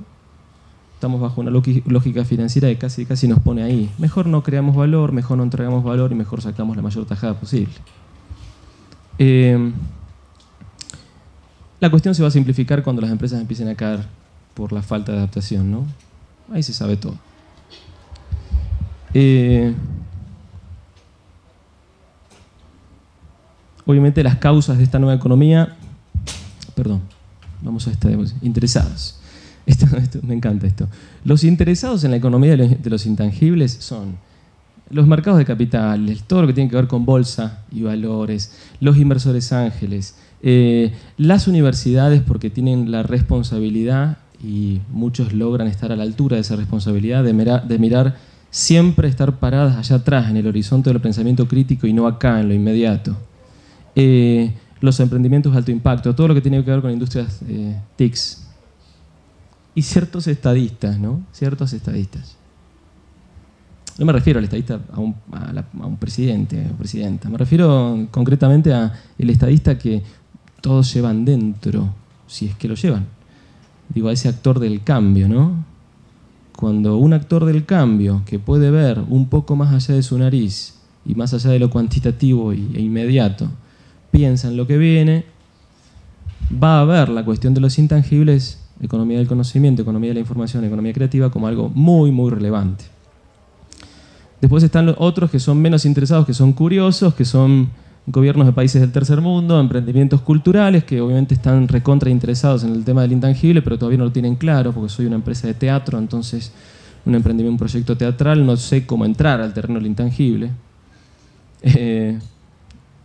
estamos bajo una lógica financiera que casi nos pone ahí. Mejor no creamos valor, mejor no entregamos valor y mejor sacamos la mayor tajada posible. La cuestión se va a simplificar cuando las empresas empiecen a caer por la falta de adaptación, ¿no? Ahí se sabe todo. Obviamente las causas de esta nueva economía, perdón, vamos a estar interesados. Esto, me encanta esto. Los interesados en la economía de los intangibles son los mercados de capitales, todo lo que tiene que ver con bolsa y valores, los inversores ángeles, las universidades porque tienen la responsabilidad, y muchos logran estar a la altura de esa responsabilidad, de mirar siempre, estar paradas allá atrás en el horizonte del pensamiento crítico y no acá en lo inmediato. Los emprendimientos de alto impacto, todo lo que tiene que ver con industrias TICs. Y ciertos estadistas, ¿no? Ciertos estadistas. No me refiero al estadista a un presidente o presidenta. Me refiero concretamente al estadista que todos llevan dentro, si es que lo llevan. Digo, a ese actor del cambio, ¿no? Cuando un actor del cambio que puede ver un poco más allá de su nariz y más allá de lo cuantitativo e inmediato, piensa en lo que viene, va a ver la cuestión de los intangibles, economía del conocimiento, economía de la información, economía creativa, como algo muy, muy relevante. Después están los otros que son menos interesados, que son curiosos, que son gobiernos de países del tercer mundo, emprendimientos culturales, que obviamente están recontra interesados en el tema del intangible, pero todavía no lo tienen claro, porque soy una empresa de teatro, entonces un proyecto teatral, no sé cómo entrar al terreno del intangible.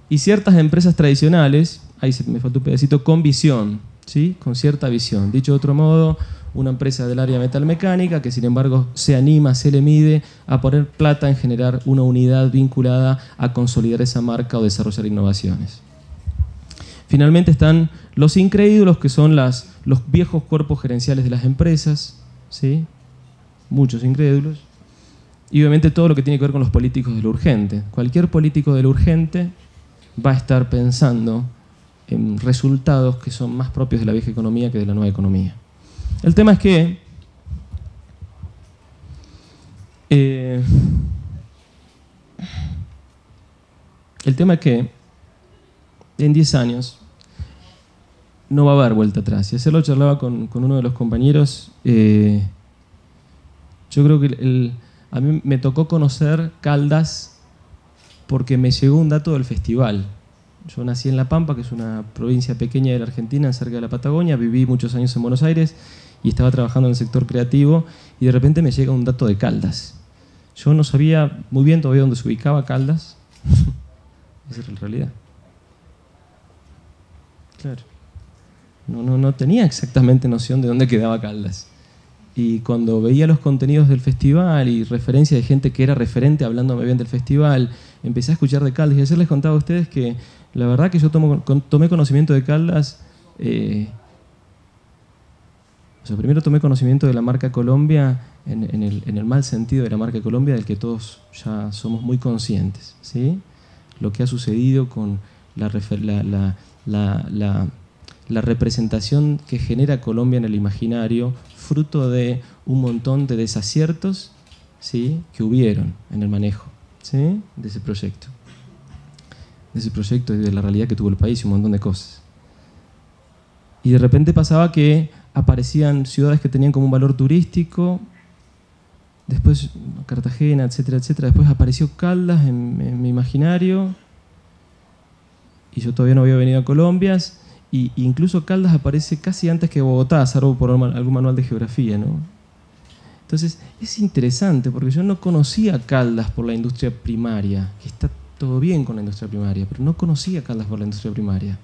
Y ciertas empresas tradicionales, ahí me falta un pedacito, con visión, ¿sí? Con cierta visión. Dicho de otro modo, una empresa del área metalmecánica que sin embargo se anima, se le mide a poner plata en generar una unidad vinculada a consolidar esa marca o desarrollar innovaciones. Finalmente están los incrédulos, que son los viejos cuerpos gerenciales de las empresas, ¿sí? Muchos incrédulos. Y obviamente todo lo que tiene que ver con los políticos de lo urgente. Cualquier político de lo urgente va a estar pensando en resultados que son más propios de la vieja economía que de la nueva economía. El tema es que en 10 años no va a haber vuelta atrás. Y ayer lo charlaba con uno de los compañeros. Yo creo que a mí me tocó conocer Caldas porque me llegó un dato del festival. Yo nací en La Pampa, que es una provincia pequeña de la Argentina, cerca de la Patagonia. Viví muchos años en Buenos Aires y estaba trabajando en el sector creativo. Y de repente me llega un dato de Caldas. Yo no sabía muy bien todavía dónde se ubicaba Caldas. Esa era la realidad. Claro. No tenía exactamente noción de dónde quedaba Caldas. Y cuando veía los contenidos del festival y referencia de gente que era referente hablándome bien del festival, empecé a escuchar de Caldas. Y ayer les contaba a ustedes que la verdad que yo tomé conocimiento de Caldas. Primero tomé conocimiento de la marca Colombia en el mal sentido de la marca Colombia, del que todos ya somos muy conscientes, ¿sí? Lo que ha sucedido con la representación que genera Colombia en el imaginario, fruto de un montón de desaciertos, ¿sí?, que hubieron en el manejo, ¿sí?, de ese proyecto y de la realidad que tuvo el país y un montón de cosas. Y de repente pasaba que aparecían ciudades que tenían como un valor turístico, después Cartagena, etcétera, etcétera. Después apareció Caldas en mi imaginario y yo todavía no había venido a Colombia. Y incluso Caldas aparece casi antes que Bogotá, salvo por algún manual de geografía, ¿no? Entonces, es interesante porque yo no conocía Caldas por la industria primaria, que está todo bien con la industria primaria, pero no conocía Caldas por la industria primaria.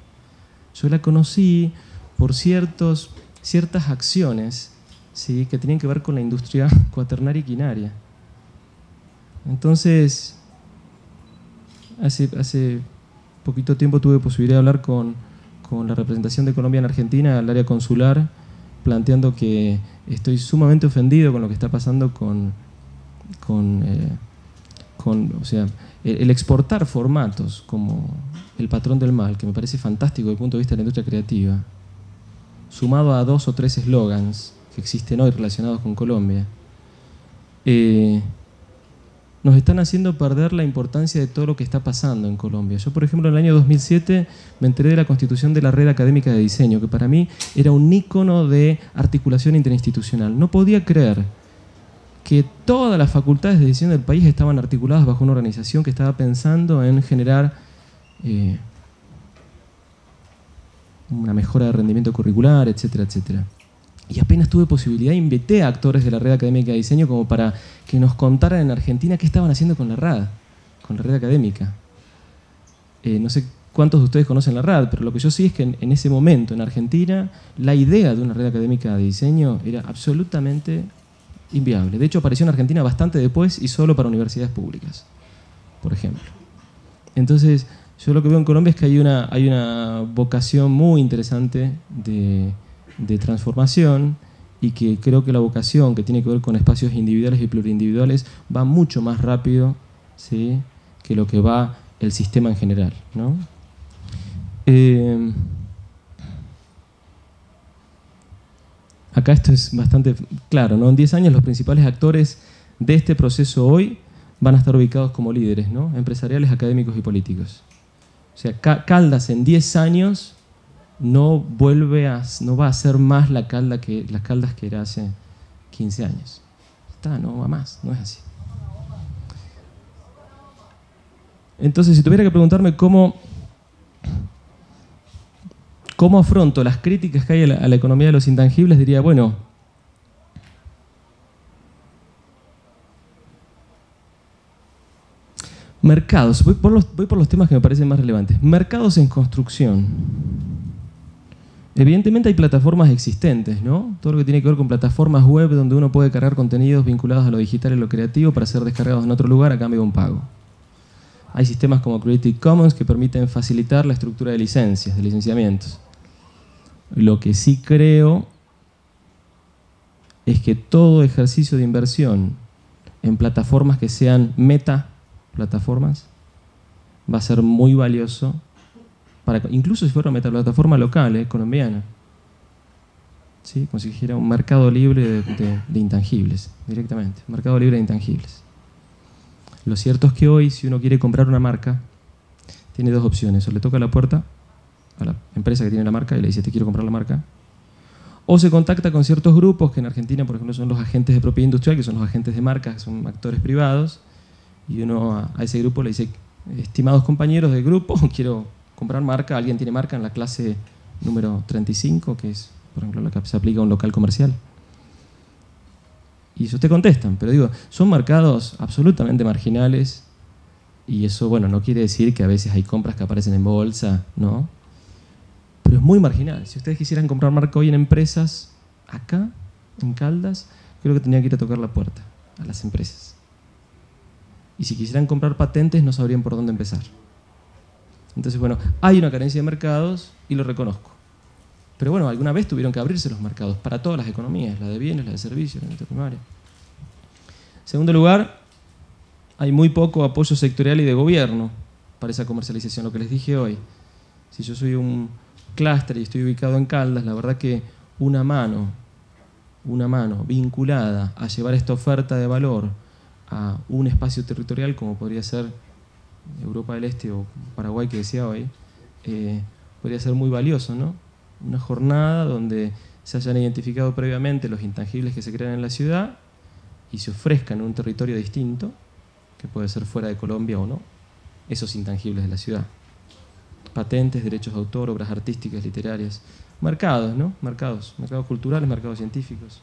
Yo la conocí por ciertas acciones, ¿sí?, que tenían que ver con la industria cuaternaria y quinaria. Entonces, hace poquito tiempo tuve posibilidad de hablar con la representación de Colombia en Argentina, al área consular, planteando que estoy sumamente ofendido con lo que está pasando o sea, el exportar formatos como El Patrón del Mal, que me parece fantástico desde el punto de vista de la industria creativa, sumado a 2 o 3 eslogans que existen hoy relacionados con Colombia, nos están haciendo perder la importancia de todo lo que está pasando en Colombia. Yo, por ejemplo, en el año 2007 me enteré de la constitución de la Red Académica de Diseño, que para mí era un ícono de articulación interinstitucional. No podía creer que todas las facultades de diseño del país estaban articuladas bajo una organización que estaba pensando en generar una mejora de rendimiento curricular, etcétera, etcétera. Y apenas tuve posibilidad, invité a actores de la Red Académica de Diseño como para que nos contaran en Argentina qué estaban haciendo con la RAD, con la Red Académica. No sé cuántos de ustedes conocen la RAD, pero lo que yo sí es que en ese momento en Argentina la idea de una Red Académica de Diseño era absolutamente inviable. De hecho, apareció en Argentina bastante después y solo para universidades públicas, por ejemplo. Entonces, yo lo que veo en Colombia es que hay una vocación muy interesante de transformación, y que creo que la vocación que tiene que ver con espacios individuales y plurindividuales va mucho más rápido, ¿sí?, que lo que va el sistema en general, ¿no? Acá esto es bastante claro, ¿no? En 10 años los principales actores de este proceso hoy van a estar ubicados como líderes, ¿no?, empresariales, académicos y políticos. O sea, Caldas en 10 años no va a ser más las Caldas que era hace 15 años. No va más, no es así. Entonces, si tuviera que preguntarme cómo afronto las críticas que hay a la economía de los intangibles, diría, bueno, mercados. Voy por los temas que me parecen más relevantes. Mercados en construcción. Evidentemente hay plataformas existentes, ¿no? Todo lo que tiene que ver con plataformas web donde uno puede cargar contenidos vinculados a lo digital y lo creativo para ser descargados en otro lugar a cambio de un pago. Hay sistemas como Creative Commons que permiten facilitar la estructura de licencias, de licenciamientos. Lo que sí creo es que todo ejercicio de inversión en plataformas que sean meta plataformas, va a ser muy valioso, incluso si fuera una metaplataforma local, colombiana. ¿Sí? Como si dijera un mercado libre de intangibles, directamente. Un mercado libre de intangibles. Lo cierto es que hoy, si uno quiere comprar una marca, tiene dos opciones. O le toca la puerta a la empresa que tiene la marca y le dice, te quiero comprar la marca. O se contacta con ciertos grupos, que en Argentina, por ejemplo, son los agentes de propiedad industrial, que son los agentes de marca, que son actores privados. Y uno a ese grupo le dice, estimados compañeros del grupo, quiero comprar marca. Alguien tiene marca en la clase número 35, que es, por ejemplo, la que se aplica a un local comercial. Y ellos te contestan, pero digo, son mercados absolutamente marginales y eso, bueno, no quiere decir que a veces hay compras que aparecen en bolsa, ¿no? Pero es muy marginal. Si ustedes quisieran comprar marca hoy en empresas, acá, en Caldas, creo que tendrían que ir a tocar la puerta a las empresas. Y si quisieran comprar patentes, no sabrían por dónde empezar. Entonces, bueno, hay una carencia de mercados y lo reconozco. Pero bueno, alguna vez tuvieron que abrirse los mercados para todas las economías, la de bienes, la de servicios, la industria primaria. En segundo lugar, hay muy poco apoyo sectorial y de gobierno para esa comercialización, lo que les dije hoy. Si yo soy un clúster y estoy ubicado en Caldas, la verdad que una mano vinculada a llevar esta oferta de valor a un espacio territorial como podría ser Europa del Este o Paraguay, que decía hoy, podría ser muy valioso, ¿no? Una jornada donde se hayan identificado previamente los intangibles que se crean en la ciudad y se ofrezcan en un territorio distinto, que puede ser fuera de Colombia o no, esos intangibles de la ciudad. Patentes, derechos de autor, obras artísticas, literarias, mercados, ¿no? Mercados culturales, mercados científicos,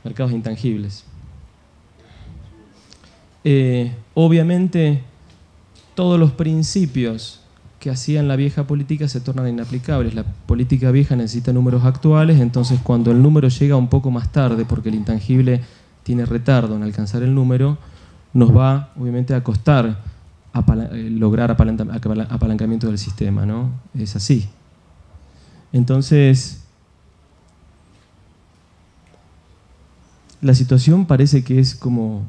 mercados intangibles. Obviamente, todos los principios que hacían la vieja política se tornan inaplicables. La política vieja necesita números actuales, entonces cuando el número llega un poco más tarde, porque el intangible tiene retardo en alcanzar el número, nos va obviamente a costar lograr apalancamiento del sistema, ¿no? Es así. Entonces, la situación parece que es como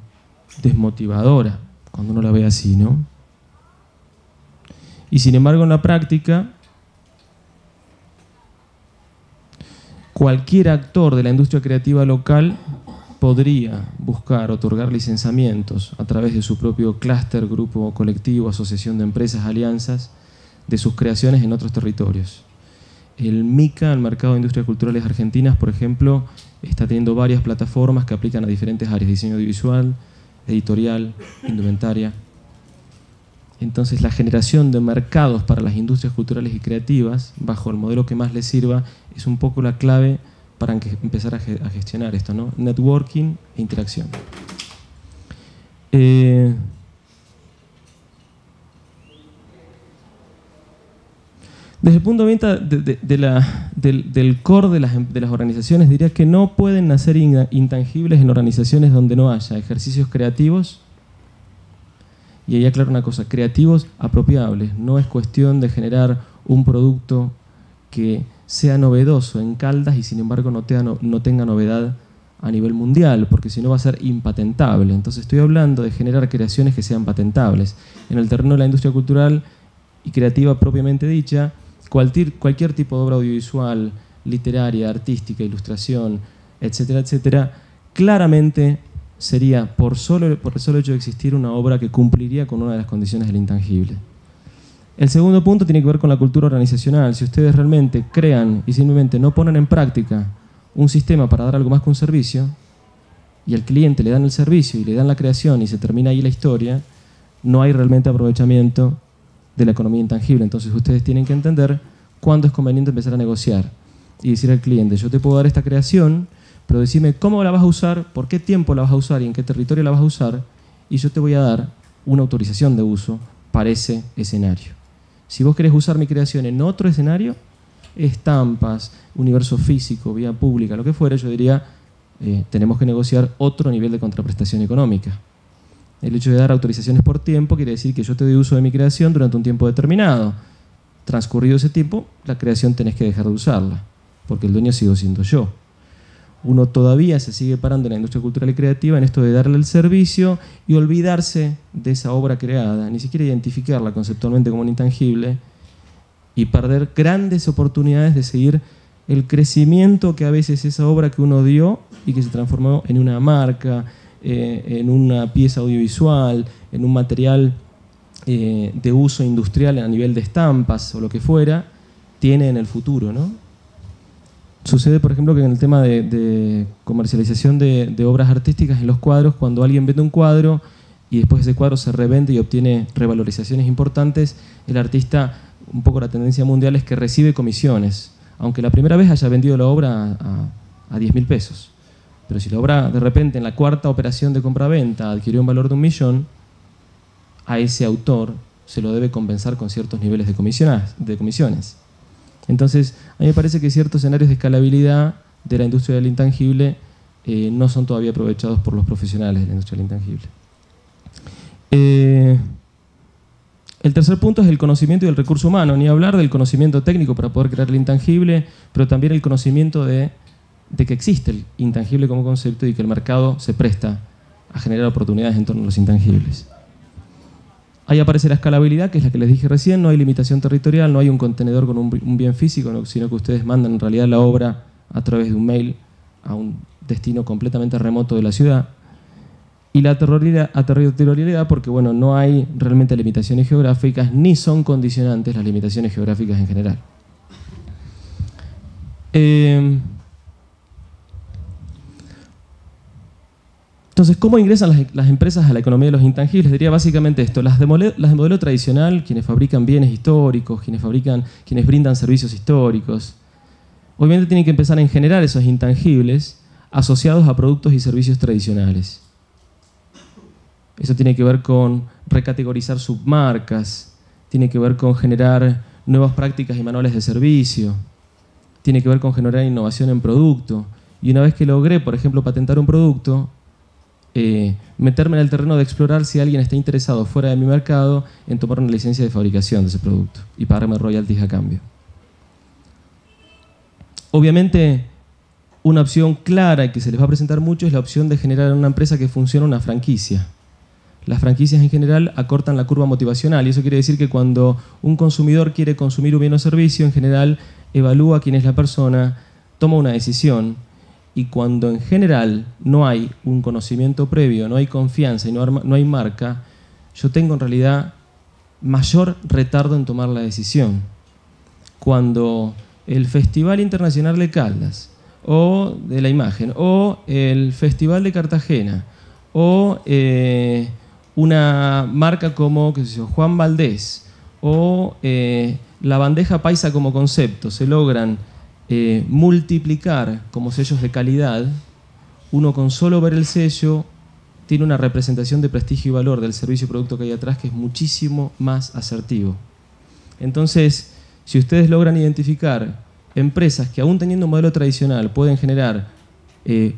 desmotivadora cuando uno la ve así, ¿no? Y sin embargo, en la práctica, cualquier actor de la industria creativa local podría buscar otorgar licenciamientos a través de su propio clúster, grupo, colectivo, asociación de empresas, alianzas, de sus creaciones en otros territorios. El MICA, el Mercado de Industrias Culturales Argentinas, por ejemplo, está teniendo varias plataformas que aplican a diferentes áreas: diseño audiovisual, editorial, indumentaria. Entonces, la generación de mercados para las industrias culturales y creativas, bajo el modelo que más les sirva, es un poco la clave para empezar a gestionar esto, ¿no? Networking e interacción. Desde el punto de vista del core de las organizaciones, diría que no pueden nacer intangibles en organizaciones donde no haya ejercicios creativos. Y ahí aclaro una cosa: creativos apropiables. No es cuestión de generar un producto que sea novedoso en Caldas y sin embargo no tenga novedad a nivel mundial, porque si no va a ser impatentable. Entonces estoy hablando de generar creaciones que sean patentables. En el terreno de la industria cultural y creativa propiamente dicha, cualquier tipo de obra audiovisual, literaria, artística, ilustración, etcétera, etcétera, claramente sería, por el solo hecho de existir, una obra que cumpliría con una de las condiciones del intangible. El segundo punto tiene que ver con la cultura organizacional. Si ustedes realmente crean y simplemente no ponen en práctica un sistema para dar algo más que un servicio, y al cliente le dan el servicio y le dan la creación y se termina ahí la historia, no hay realmente aprovechamiento de la economía intangible. Entonces ustedes tienen que entender cuándo es conveniente empezar a negociar y decir al cliente: yo te puedo dar esta creación, pero decime cómo la vas a usar, por qué tiempo la vas a usar y en qué territorio la vas a usar, y yo te voy a dar una autorización de uso para ese escenario. Si vos querés usar mi creación en otro escenario, estampas, universo físico, vía pública, lo que fuera, yo diría, tenemos que negociar otro nivel de contraprestación económica. El hecho de dar autorizaciones por tiempo quiere decir que yo te doy uso de mi creación durante un tiempo determinado. Transcurrido ese tiempo, la creación tenés que dejar de usarla, porque el dueño sigo siendo yo. Uno todavía se sigue parando en la industria cultural y creativa en esto de darle el servicio y olvidarse de esa obra creada, ni siquiera identificarla conceptualmente como un intangible, y perder grandes oportunidades de seguir el crecimiento que a veces esa obra que uno dio y que se transformó en una marca, en una pieza audiovisual, en un material de uso industrial a nivel de estampas o lo que fuera, tiene en el futuro, ¿no? Sucede, por ejemplo, que en el tema de comercialización de obras artísticas en los cuadros, cuando alguien vende un cuadro y después ese cuadro se revende y obtiene revalorizaciones importantes, el artista, un poco la tendencia mundial es que recibe comisiones, aunque la primera vez haya vendido la obra a 10.000 pesos. Pero si la obra de repente en la cuarta operación de compra-venta adquirió un valor de 1 millón, a ese autor se lo debe compensar con ciertos niveles de comisiones. Entonces, a mí me parece que ciertos escenarios de escalabilidad de la industria del intangible no son todavía aprovechados por los profesionales de la industria del intangible. El tercer punto es el conocimiento y el recurso humano. Ni hablar del conocimiento técnico para poder crear el intangible, pero también el conocimiento de que existe el intangible como concepto y que el mercado se presta a generar oportunidades en torno a los intangibles. Ahí aparece la escalabilidad, que es la que les dije recién. No hay limitación territorial, no hay un contenedor con un bien físico, sino que ustedes mandan en realidad la obra a través de un mail a un destino completamente remoto de la ciudad. Y la territorialidad, porque bueno, no hay realmente limitaciones geográficas, ni son condicionantes las limitaciones geográficas en general. Entonces, ¿cómo ingresan las empresas a la economía de los intangibles? Diría básicamente esto: las de modelo tradicional, quienes fabrican bienes históricos, quienes brindan servicios históricos, obviamente tienen que empezar a generar esos intangibles asociados a productos y servicios tradicionales. Eso tiene que ver con recategorizar submarcas, tiene que ver con generar nuevas prácticas y manuales de servicio, tiene que ver con generar innovación en producto. Y una vez que logré, por ejemplo, patentar un producto, meterme en el terreno de explorar si alguien está interesado fuera de mi mercado en tomar una licencia de fabricación de ese producto y pagarme royalties a cambio. Obviamente, una opción clara y que se les va a presentar mucho es la opción de generar en una empresa que funcione una franquicia. Las franquicias en general acortan la curva motivacional, y eso quiere decir que cuando un consumidor quiere consumir un bien o servicio, en general evalúa quién es la persona, toma una decisión, y cuando en general no hay un conocimiento previo, no hay confianza y no hay marca, yo tengo en realidad mayor retardo en tomar la decisión. Cuando el Festival Internacional de Caldas, o de la Imagen, o el Festival de Cartagena, o una marca como, qué sé yo, Juan Valdés, o la bandeja paisa como concepto, se logran multiplicar como sellos de calidad, uno con solo ver el sello tiene una representación de prestigio y valor del servicio y producto que hay atrás que es muchísimo más asertivo. Entonces, si ustedes logran identificar empresas que aún teniendo un modelo tradicional pueden generar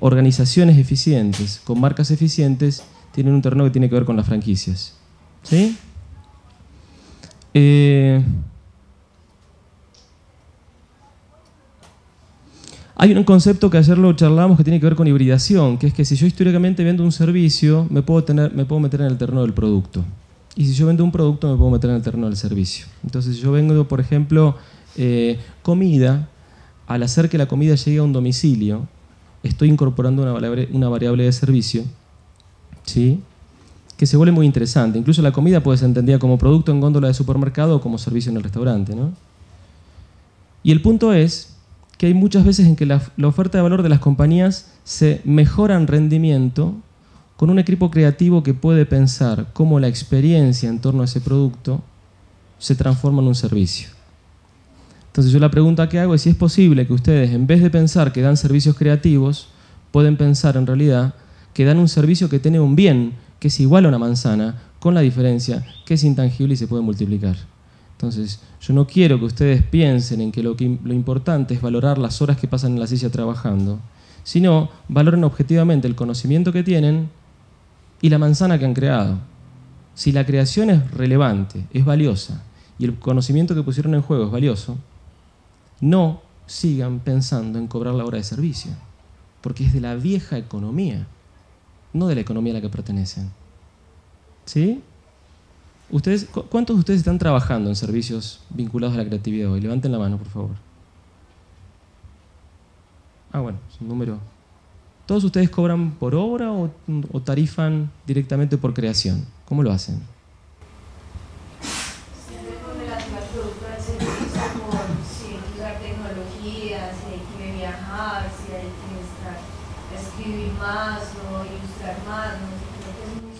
organizaciones eficientes, con marcas eficientes, tienen un terreno que tiene que ver con las franquicias. ¿Sí? Hay un concepto que ayer lo charlamos que tiene que ver con hibridación, que es que si yo históricamente vendo un servicio, me puedo meter en el terreno del producto. Y si yo vendo un producto, me puedo meter en el terreno del servicio. Entonces, si yo vendo, por ejemplo, comida, al hacer que la comida llegue a un domicilio, estoy incorporando una variable de servicio, ¿sí?, que se vuelve muy interesante. Incluso la comida puede ser entendida como producto en góndola de supermercado o como servicio en el restaurante, ¿no? Y el punto es que hay muchas veces en que la oferta de valor de las compañías se mejora en rendimiento con un equipo creativo que puede pensar cómo la experiencia en torno a ese producto se transforma en un servicio. Entonces yo la pregunta que hago es si es posible que ustedes, en vez de pensar que dan servicios creativos, pueden pensar en realidad que dan un servicio que tiene un bien que es igual a una manzana, con la diferencia que es intangible y se puede multiplicar. Entonces, yo no quiero que ustedes piensen en que lo importante es valorar las horas que pasan en la silla trabajando, sino valoren objetivamente el conocimiento que tienen y la manzana que han creado. Si la creación es relevante, es valiosa, y el conocimiento que pusieron en juego es valioso, no sigan pensando en cobrar la hora de servicio. porque es de la vieja economía, no de la economía a la que pertenecen. ¿Sí? ¿Cuántos de ustedes están trabajando en servicios vinculados a la creatividad hoy? Levanten la mano, por favor. Ah, bueno, es un número. ¿Todos ustedes cobran por obra o tarifan directamente por creación? ¿Cómo lo hacen?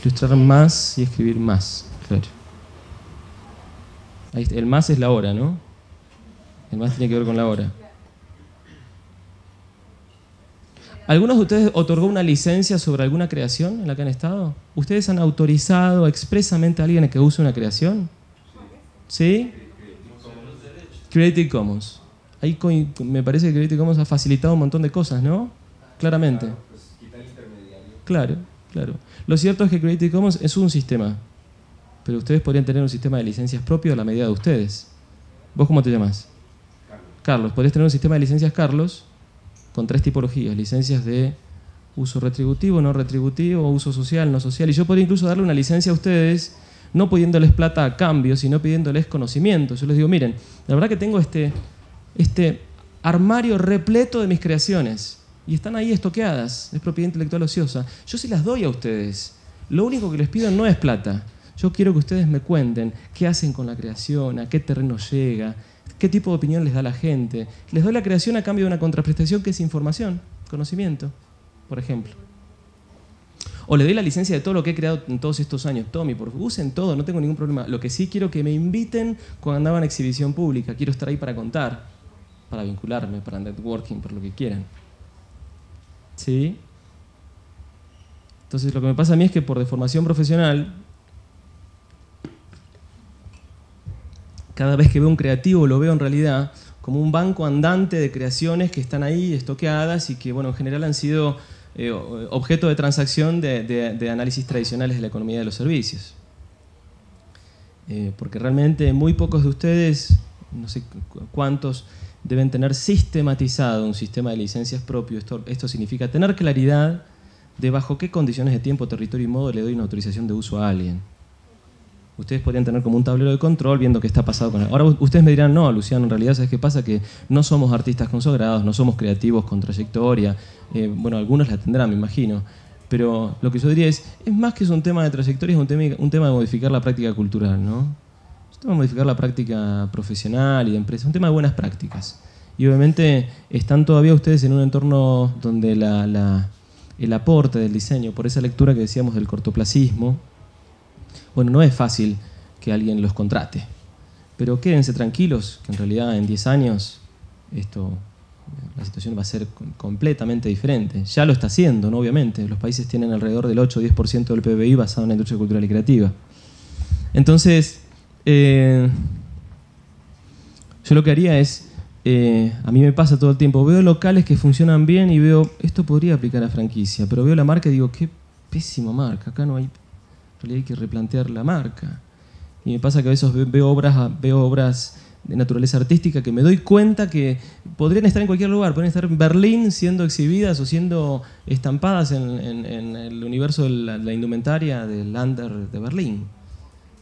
Ilustrar más y escribir más, claro. Ahí está. El más es la hora, ¿no? El más tiene que ver con la hora. ¿Algunos de ustedes otorgó una licencia sobre alguna creación en la que han estado? ¿Ustedes han autorizado expresamente a alguien a que use una creación? ¿Sí? Creative Commons. Ahí me parece que Creative Commons ha facilitado un montón de cosas, ¿no? Claramente. Claro, claro. Lo cierto es que Creative Commons es un sistema, pero ustedes podrían tener un sistema de licencias propio a la medida de ustedes. ¿Vos cómo te llamas? Carlos. Podrías tener un sistema de licencias, Carlos, con 3 tipologías: licencias de uso retributivo, no retributivo, uso social, no social. Y yo podría incluso darle una licencia a ustedes, no pidiéndoles plata a cambio, sino pidiéndoles conocimiento. Yo les digo, miren, la verdad que tengo este armario repleto de mis creaciones y están ahí estoqueadas, es propiedad intelectual ociosa. Yo sí las doy a ustedes. Lo único que les pido no es plata. Yo quiero que ustedes me cuenten qué hacen con la creación, a qué terreno llega, qué tipo de opinión les da la gente. Les doy la creación a cambio de una contraprestación que es información, conocimiento, por ejemplo. O le doy la licencia de todo lo que he creado en todos estos años. Tommy, usen todo, no tengo ningún problema. Lo que sí quiero que me inviten cuando andaba en exhibición pública. Quiero estar ahí para contar, para vincularme, para networking, por lo que quieran. ¿Sí? Entonces lo que me pasa a mí es que por deformación profesional, cada vez que veo un creativo lo veo en realidad como un banco andante de creaciones que están ahí estoqueadas y que, bueno, en general han sido objeto de transacción de análisis tradicionales de la economía de los servicios. Porque realmente muy pocos de ustedes, no sé cuántos, deben tener sistematizado un sistema de licencias propio. Esto significa tener claridad de bajo qué condiciones de tiempo, territorio y modo le doy una autorización de uso a alguien. Ustedes podrían tener como un tablero de control viendo qué está pasando con él. Ahora ustedes me dirán, no, Luciano, en realidad, ¿sabes qué pasa? Que no somos artistas consagrados, no somos creativos con trayectoria. Bueno, algunos la tendrán, me imagino. Pero lo que yo diría es más que es un tema de trayectoria, es un tema de modificar la práctica cultural, ¿no? Es un tema de modificar la práctica profesional y de empresa, es un tema de buenas prácticas. Y obviamente están todavía ustedes en un entorno donde el aporte del diseño, por esa lectura que decíamos del cortoplacismo, bueno, no es fácil que alguien los contrate, pero quédense tranquilos que en realidad en 10 años la situación va a ser completamente diferente. Ya lo está haciendo, ¿no? Obviamente. Los países tienen alrededor del 8 o 10% del PBI basado en la industria cultural y creativa. Entonces, yo lo que haría es, a mí me pasa todo el tiempo, veo locales que funcionan bien y veo, esto podría aplicar a franquicia, pero veo la marca y digo, qué pésima marca, acá no hay... hay que replantear la marca. Y me pasa que a veces veo obras de naturaleza artística que me doy cuenta que podrían estar en cualquier lugar, podrían estar en Berlín siendo exhibidas o siendo estampadas en el universo de la indumentaria del Under de Berlín.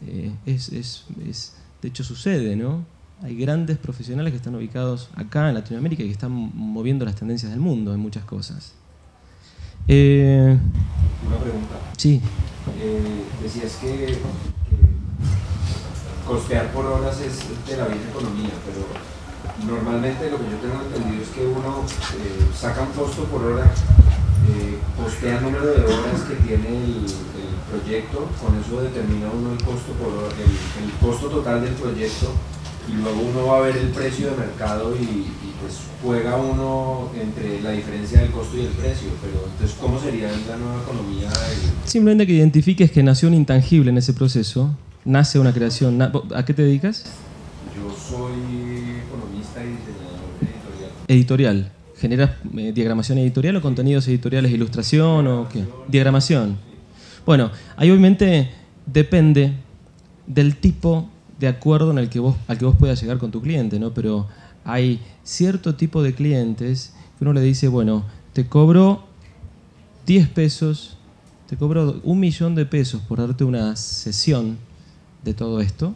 De hecho sucede, ¿no? Hay grandes profesionales que están ubicados acá en Latinoamérica y que están moviendo las tendencias del mundo en muchas cosas. Una pregunta. Sí. Decías que costear por horas es de la vieja economía, pero normalmente lo que yo tengo entendido es que uno saca un costo por hora, costea el número de horas que tiene el proyecto, con eso determina uno el costo por hora, el costo total del proyecto, y luego uno va a ver el precio de mercado y pues juega uno entre la diferencia del costo y el precio. Pero entonces, ¿cómo sería la nueva economía? Simplemente que identifiques que nació un intangible en ese proceso, nace una creación. ¿A qué te dedicas? Yo soy economista y diseñador editorial. Editorial. ¿Generas diagramación editorial o contenidos editoriales, ilustración o qué? Diagramación. Bueno, ahí obviamente depende del tipo de acuerdo al que vos puedas llegar con tu cliente, ¿no? Pero hay cierto tipo de clientes que uno le dice, bueno, te cobro 10 pesos, te cobro 1.000.000 de pesos por darte una sesión de todo esto.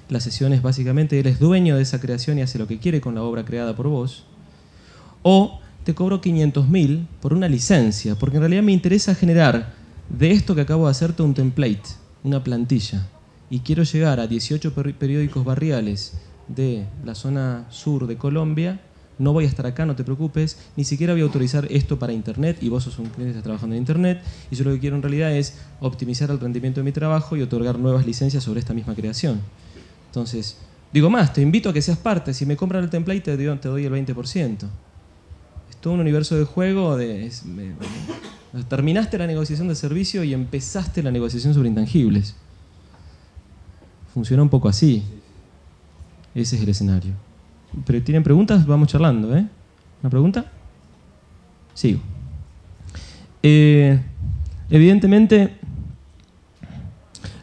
La sesión es básicamente, él es dueño de esa creación y hace lo que quiere con la obra creada por vos. O te cobro 500.000 por una licencia, porque en realidad me interesa generar de esto que acabo de hacerte un template, una plantilla. Y quiero llegar a 18 periódicos barriales de la zona sur de Colombia. No voy a estar acá, no te preocupes, ni siquiera voy a autorizar esto para internet y vos sos un cliente que está trabajando en internet y yo lo que quiero en realidad es optimizar el rendimiento de mi trabajo y otorgar nuevas licencias sobre esta misma creación. Entonces, digo más, te invito a que seas parte, si me compran el template te doy el 20%. Es todo un universo de juego, terminaste la negociación de servicio y empezaste la negociación sobre intangibles. Funciona un poco así. Ese es el escenario. Pero ¿tienen preguntas? Vamos charlando, ¿eh? ¿Una pregunta? Sigo. Evidentemente,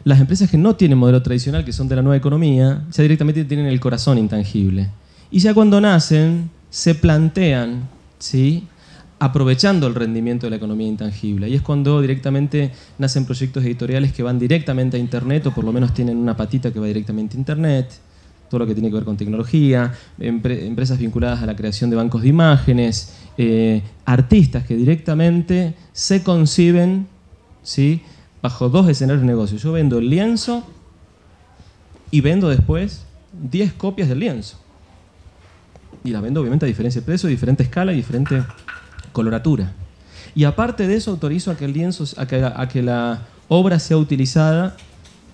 las empresas que no tienen modelo tradicional, que son de la nueva economía, ya directamente tienen el corazón intangible. Y ya cuando nacen, se plantean, ¿sí?, aprovechando el rendimiento de la economía intangible. Ahí es cuando directamente nacen proyectos editoriales que van directamente a Internet, o por lo menos tienen una patita que va directamente a Internet. Todo lo que tiene que ver con tecnología, empresas vinculadas a la creación de bancos de imágenes, artistas que directamente se conciben, ¿sí?, bajo dos escenarios de negocio. Yo vendo el lienzo y vendo después 10 copias del lienzo. Y las vendo obviamente a diferente precio, diferente escala y diferente coloratura. Y aparte de eso autorizo a que el lienzo, a que la obra sea utilizada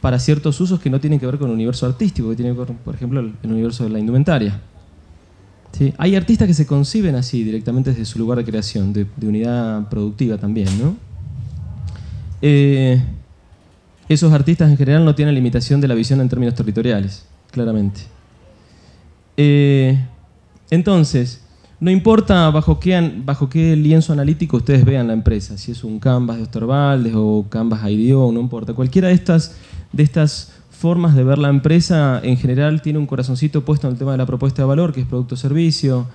para ciertos usos que no tienen que ver con el universo artístico, que tienen que ver, por ejemplo, el universo de la indumentaria. ¿Sí? Hay artistas que se conciben así, directamente desde su lugar de creación, de unidad productiva también, ¿no? Esos artistas en general no tienen limitación de la visión en términos territoriales, claramente. Entonces, no importa bajo qué lienzo analítico ustedes vean la empresa, si es un Canvas de Osterwalder o Canvas IDEO, no importa. Cualquiera de estas formas de ver la empresa en general tiene un corazoncito puesto en el tema de la propuesta de valor, que es producto o servicio,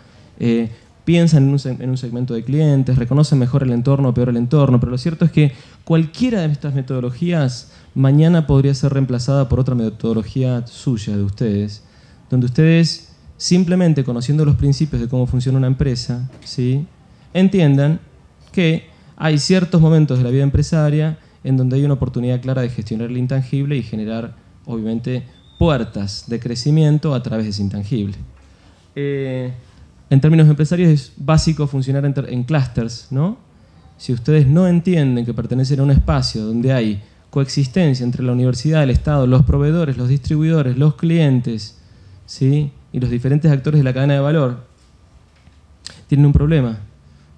piensan en un segmento de clientes, reconocen mejor el entorno o peor el entorno, pero lo cierto es que cualquiera de estas metodologías mañana podría ser reemplazada por otra metodología suya de ustedes, donde ustedes simplemente conociendo los principios de cómo funciona una empresa, ¿sí?, entiendan que hay ciertos momentos de la vida empresaria en donde hay una oportunidad clara de gestionar el intangible y generar, obviamente, puertas de crecimiento a través de ese intangible. En términos empresarios es básico funcionar en clústeres, ¿no? Si ustedes no entienden que pertenecen a un espacio donde hay coexistencia entre la universidad, el Estado, los proveedores, los distribuidores, los clientes, ¿sí?, y los diferentes actores de la cadena de valor, tienen un problema,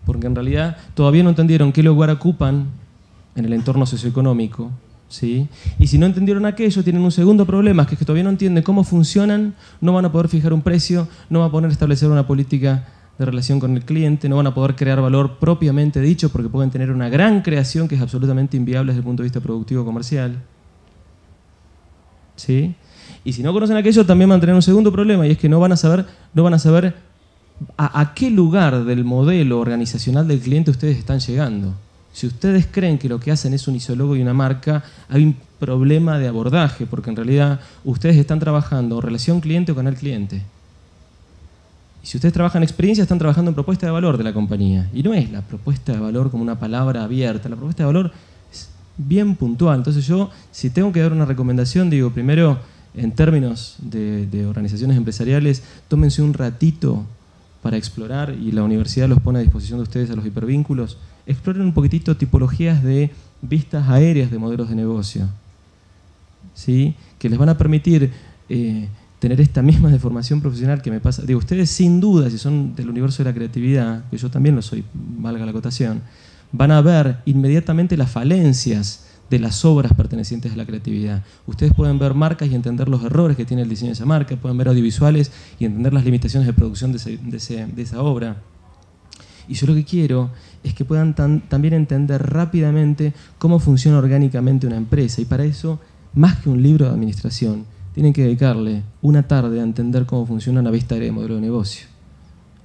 porque en realidad todavía no entendieron qué lugar ocupan en el entorno socioeconómico, ¿sí? Y si no entendieron aquello, tienen un segundo problema, que es que todavía no entienden cómo funcionan, no van a poder fijar un precio, no van a poder establecer una política de relación con el cliente, no van a poder crear valor propiamente dicho, porque pueden tener una gran creación que es absolutamente inviable desde el punto de vista productivo comercial, ¿sí? Y si no conocen aquello, también van a tener un segundo problema, y es que no van a saber a qué lugar del modelo organizacional del cliente ustedes están llegando. Si ustedes creen que lo que hacen es un isólogo y una marca, hay un problema de abordaje, porque en realidad ustedes están trabajando en relación cliente o canal cliente. Y si ustedes trabajan en experiencia, están trabajando en propuesta de valor de la compañía. Y no es la propuesta de valor como una palabra abierta, la propuesta de valor es bien puntual. Entonces yo, si tengo que dar una recomendación, digo, primero, en términos de organizaciones empresariales, tómense un ratito para explorar, y la universidad los pone a disposición de ustedes a los hipervínculos, exploren un poquitito tipologías de vistas aéreas de modelos de negocio, ¿sí?, que les van a permitir tener esta misma deformación profesional que me pasa. Digo, ustedes sin duda, si son del universo de la creatividad, que yo también lo soy, valga la acotación, van a ver inmediatamente las falencias de las obras pertenecientes a la creatividad. Ustedes pueden ver marcas y entender los errores que tiene el diseño de esa marca, pueden ver audiovisuales y entender las limitaciones de producción de esa obra. Y yo lo que quiero es que puedan también entender rápidamente cómo funciona orgánicamente una empresa. Y para eso, más que un libro de administración, tienen que dedicarle una tarde a entender cómo funciona una vista aérea de modelo de negocio.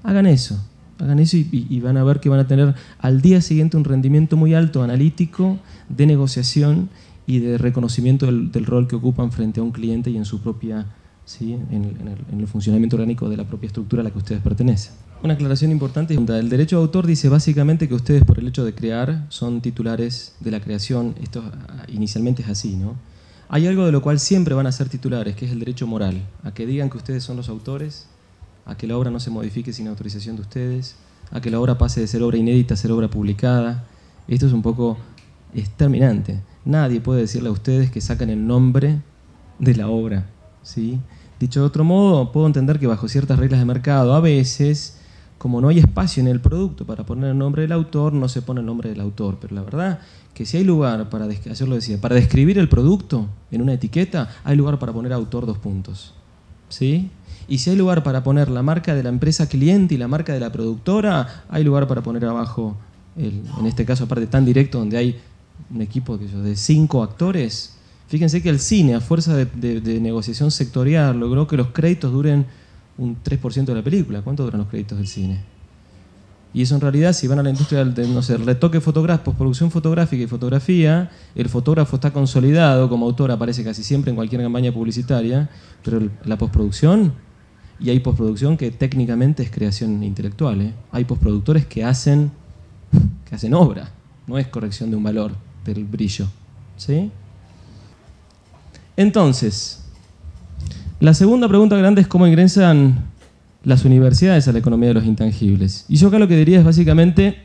Hagan eso. Hagan eso y van a ver que van a tener al día siguiente un rendimiento muy alto analítico, de negociación y de reconocimiento del rol que ocupan frente a un cliente y en su propia, ¿sí? en el funcionamiento orgánico de la propia estructura a la que ustedes pertenecen. Una aclaración importante: el derecho de autor dice básicamente que ustedes, por el hecho de crear, son titulares de la creación. Esto inicialmente es así, ¿no? Hay algo de lo cual siempre van a ser titulares, que es el derecho moral, a que digan que ustedes son los autores, a que la obra no se modifique sin autorización de ustedes, a que la obra pase de ser obra inédita a ser obra publicada. Esto es un poco determinante. Nadie puede decirle a ustedes que sacan el nombre de la obra, ¿sí? Dicho de otro modo, puedo entender que bajo ciertas reglas de mercado, a veces, como no hay espacio en el producto para poner el nombre del autor, no se pone el nombre del autor. Pero la verdad que si hay lugar para, ayer lo decía, para describir el producto en una etiqueta, hay lugar para poner autor 2 puntos, ¿sí? Y si hay lugar para poner la marca de la empresa cliente y la marca de la productora, hay lugar para poner abajo, en este caso aparte tan directo, donde hay un equipo de 5 actores. Fíjense que el cine, a fuerza de negociación sectorial, logró que los créditos duren un 3% de la película. ¿Cuánto duran los créditos del cine? Y eso en realidad, si van a la industria de, no sé, retoque fotográfico, postproducción fotográfica y fotografía, el fotógrafo está consolidado como autor, aparece casi siempre en cualquier campaña publicitaria, pero la postproducción, y hay postproducción que técnicamente es creación intelectual, ¿eh? Hay postproductores que hacen obra, no es corrección de un valor del brillo, ¿sí? Entonces, la segunda pregunta grande es cómo ingresan las universidades a la economía de los intangibles. Y yo acá lo que diría es básicamente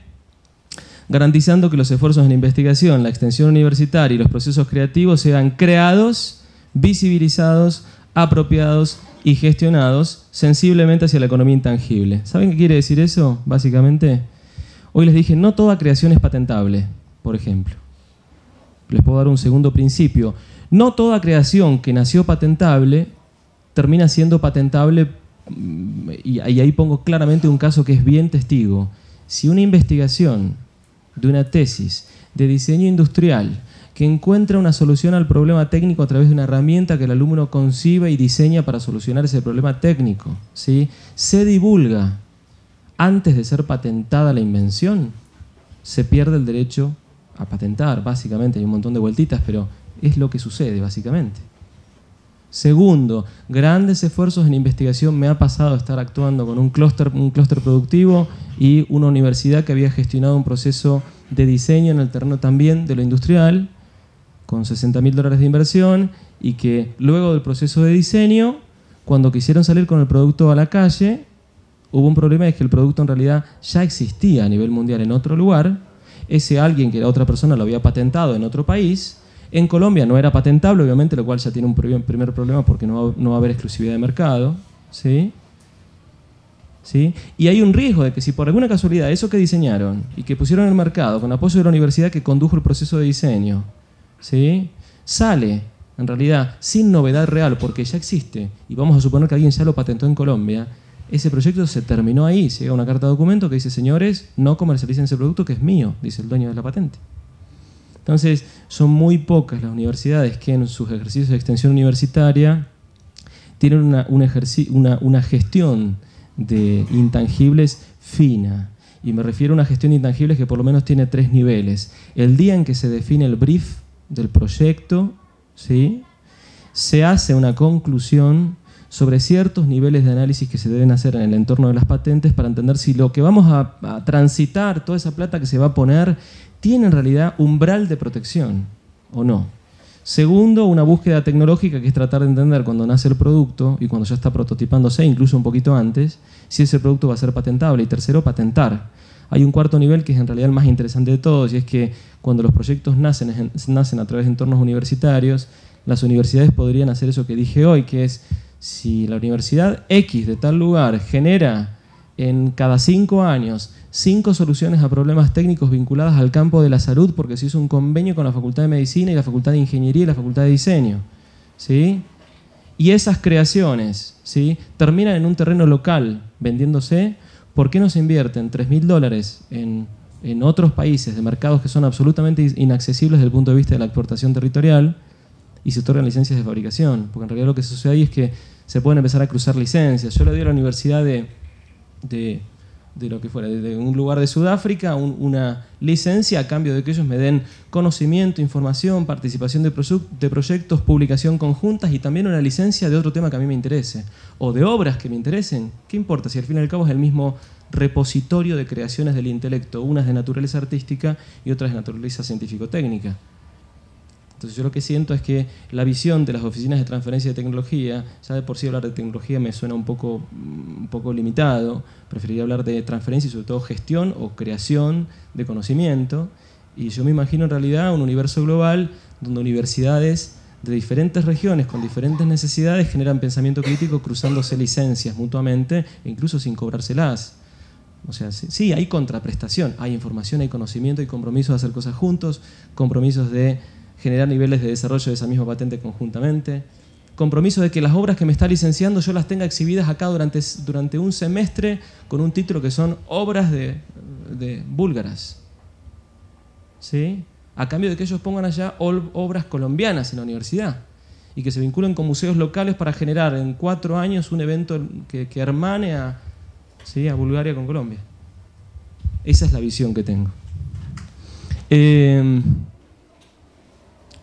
garantizando que los esfuerzos en investigación, la extensión universitaria y los procesos creativos sean creados, visibilizados, apropiados y gestionados sensiblemente hacia la economía intangible. ¿Saben qué quiere decir eso? Básicamente, hoy les dije, no toda creación es patentable, por ejemplo. Les puedo dar un segundo principio. No toda creación que nació patentable termina siendo patentable, y ahí pongo claramente un caso que es bien testigo. Si una investigación de una tesis de diseño industrial que encuentra una solución al problema técnico a través de una herramienta que el alumno concibe y diseña para solucionar ese problema técnico, ¿sí?, se divulga antes de ser patentada la invención, se pierde el derecho a patentar. Básicamente hay un montón de vueltitas, pero es lo que sucede básicamente. Segundo, grandes esfuerzos en investigación. Me ha pasado estar actuando con un clúster productivo y una universidad que había gestionado un proceso de diseño en el terreno también de lo industrial, con $60.000 de inversión, y que luego del proceso de diseño, cuando quisieron salir con el producto a la calle, hubo un problema, es que el producto en realidad ya existía a nivel mundial en otro lugar. Ese alguien, que era otra persona, lo había patentado en otro país. En Colombia no era patentable, obviamente, lo cual ya tiene un primer problema porque no va a haber exclusividad de mercado, ¿sí? ¿Sí? Y hay un riesgo de que si por alguna casualidad eso que diseñaron y que pusieron en el mercado con apoyo de la universidad que condujo el proceso de diseño, ¿sí?, sale en realidad sin novedad real porque ya existe, y vamos a suponer que alguien ya lo patentó en Colombia, ese proyecto se terminó ahí. Se llega una carta de documento que dice: señores, no comercialicen ese producto que es mío, dice el dueño de la patente. Entonces, son muy pocas las universidades que en sus ejercicios de extensión universitaria tienen una gestión de intangibles fina. Y me refiero a una gestión de intangibles que por lo menos tiene 3 niveles. El día en que se define el brief del proyecto, ¿sí?, se hace una conclusión sobre ciertos niveles de análisis que se deben hacer en el entorno de las patentes para entender si lo que vamos a transitar, toda esa plata que se va a poner, tiene en realidad umbral de protección o no. Segundo, una búsqueda tecnológica, que es tratar de entender cuando nace el producto y cuando ya está prototipándose, incluso un poquito antes, si ese producto va a ser patentable. Y tercero, patentar. Hay un cuarto nivel que es en realidad el más interesante de todos, y es que cuando los proyectos nacen a través de entornos universitarios, las universidades podrían hacer eso que dije hoy, que es: si la universidad X de tal lugar genera en cada 5 años 5 soluciones a problemas técnicos vinculadas al campo de la salud, porque se hizo un convenio con la Facultad de Medicina y la Facultad de Ingeniería y la Facultad de Diseño, ¿sí?, y esas creaciones, ¿sí?, terminan en un terreno local vendiéndose, ¿por qué no se invierten $3.000 en otros países de mercados que son absolutamente inaccesibles desde el punto de vista de la exportación territorial y se otorgan licencias de fabricación? Porque en realidad lo que sucede ahí es que se pueden empezar a cruzar licencias. Yo le doy a la Universidad de de lo que fuera, de un lugar de Sudáfrica, una licencia a cambio de que ellos me den conocimiento, información, participación de proyectos, publicación conjuntas y también una licencia de otro tema que a mí me interese, o de obras que me interesen. ¿Qué importa si al fin y al cabo es el mismo repositorio de creaciones del intelecto, unas de naturaleza artística y otras de naturaleza científico-técnica? Entonces yo lo que siento es que la visión de las oficinas de transferencia de tecnología, ya de por sí hablar de tecnología me suena un poco limitado, preferiría hablar de transferencia y sobre todo gestión o creación de conocimiento, y yo me imagino en realidad un universo global donde universidades de diferentes regiones con diferentes necesidades generan pensamiento crítico cruzándose licencias mutuamente e incluso sin cobrárselas. O sea, sí, hay contraprestación, hay información, hay conocimiento, hay compromisos de hacer cosas juntos, compromisos de generar niveles de desarrollo de esa misma patente conjuntamente, compromiso de que las obras que me está licenciando yo las tenga exhibidas acá durante un semestre con un título que son obras de búlgaras, ¿sí? A cambio de que ellos pongan allá obras colombianas en la universidad y que se vinculen con museos locales para generar en 4 años un evento que hermane a Bulgaria con Colombia. Esa es la visión que tengo.